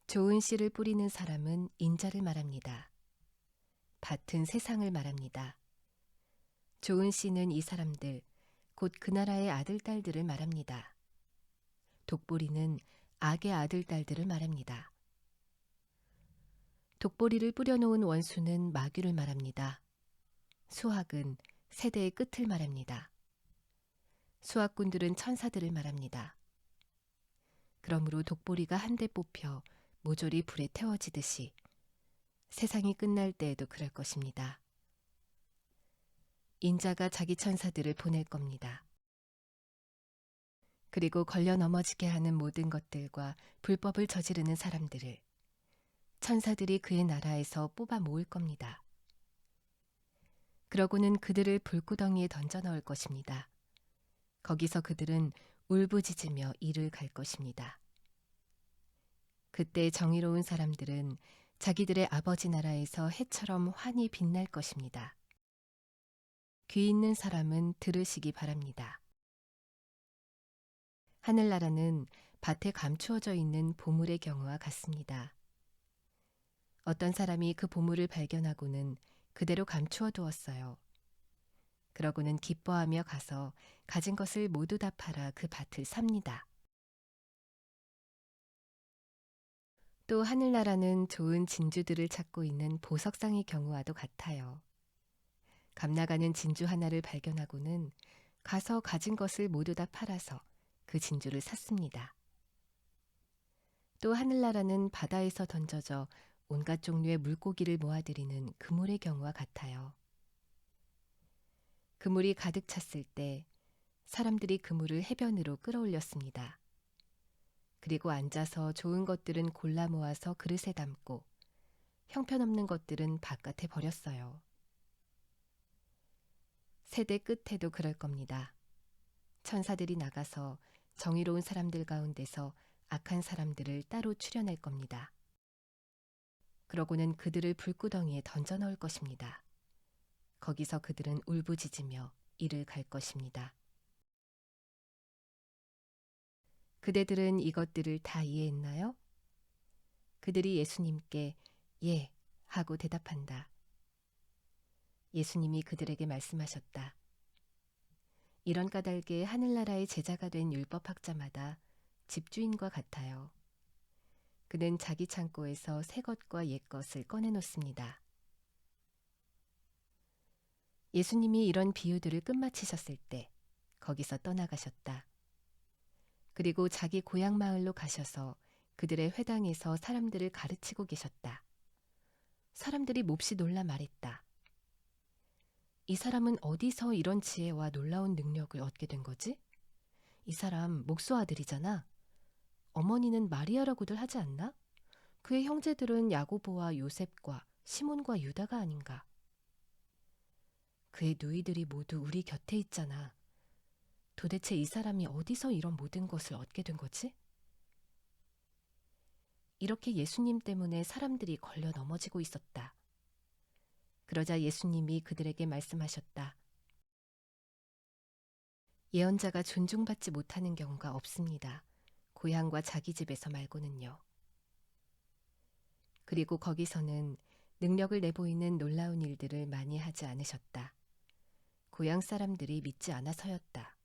좋은 씨를 뿌리는 사람은 인자를 말합니다. 밭은 세상을 말합니다. 좋은 씨는 이 사람들, 곧 그 나라의 아들, 딸들을 말합니다. 독보리는 악의 아들, 딸들을 말합니다. 독보리를 뿌려놓은 원수는 마귀를 말합니다. 수학은 세대의 끝을 말합니다. 수학꾼들은 천사들을 말합니다. 그러므로 독보리가 한데 뽑혀 모조리 불에 태워지듯이 세상이 끝날 때에도 그럴 것입니다. 인자가 자기 천사들을 보낼 겁니다. 그리고 걸려 넘어지게 하는 모든 것들과 불법을 저지르는 사람들을 천사들이 그의 나라에서 뽑아 모을 겁니다. 그러고는 그들을 불구덩이에 던져 넣을 것입니다. 거기서 그들은 울부짖으며 이를 갈 것입니다. 그때 정의로운 사람들은 자기들의 아버지 나라에서 해처럼 환히 빛날 것입니다. 귀 있는 사람은 들으시기 바랍니다. 하늘나라는 밭에 감추어져 있는 보물의 경우와 같습니다. 어떤 사람이 그 보물을 발견하고는 그대로 감추어 두었어요. 그러고는 기뻐하며 가서 가진 것을 모두 다 팔아 그 밭을 삽니다. 또 하늘나라는 좋은 진주들을 찾고 있는 보석상의 경우와도 같아요. 값나가는 진주 하나를 발견하고는 가서 가진 것을 모두 다 팔아서 그 진주를 샀습니다. 또 하늘나라는 바다에서 던져져 온갖 종류의 물고기를 모아들이는 그물의 경우와 같아요. 그물이 가득 찼을 때 사람들이 그물을 해변으로 끌어올렸습니다. 그리고 앉아서 좋은 것들은 골라 모아서 그릇에 담고 형편없는 것들은 바깥에 버렸어요. 세대 끝에도 그럴 겁니다. 천사들이 나가서 정의로운 사람들 가운데서 악한 사람들을 따로 추려낼 겁니다. 그러고는 그들을 불구덩이에 던져 넣을 것입니다. 거기서 그들은 울부짖으며 이를 갈 것입니다. 그대들은 이것들을 다 이해했나요? 그들이 예수님께 예 하고 대답한다. 예수님이 그들에게 말씀하셨다. 이런 까닭에 하늘나라의 제자가 된 율법학자마다 집주인과 같아요. 그는 자기 창고에서 새 것과 옛 것을 꺼내놓습니다. 예수님이 이런 비유들을 끝마치셨을 때 거기서 떠나가셨다. 그리고 자기 고향 마을로 가셔서 그들의 회당에서 사람들을 가르치고 계셨다. 사람들이 몹시 놀라 말했다. 이 사람은 어디서 이런 지혜와 놀라운 능력을 얻게 된 거지? 이 사람 목소 아들이잖아. 어머니는 마리아라고들 하지 않나? 그의 형제들은 야고보와 요셉과 시몬과 유다가 아닌가? 그의 누이들이 모두 우리 곁에 있잖아. 도대체 이 사람이 어디서 이런 모든 것을 얻게 된 거지? 이렇게 예수님 때문에 사람들이 걸려 넘어지고 있었다. 그러자 예수님이 그들에게 말씀하셨다. 예언자가 존중받지 못하는 경우가 없습니다. 고향과 자기 집에서 말고는요. 그리고 거기서는 능력을 내보이는 놀라운 일들을 많이 하지 않으셨다. 고향 사람들이 믿지 않아서였다.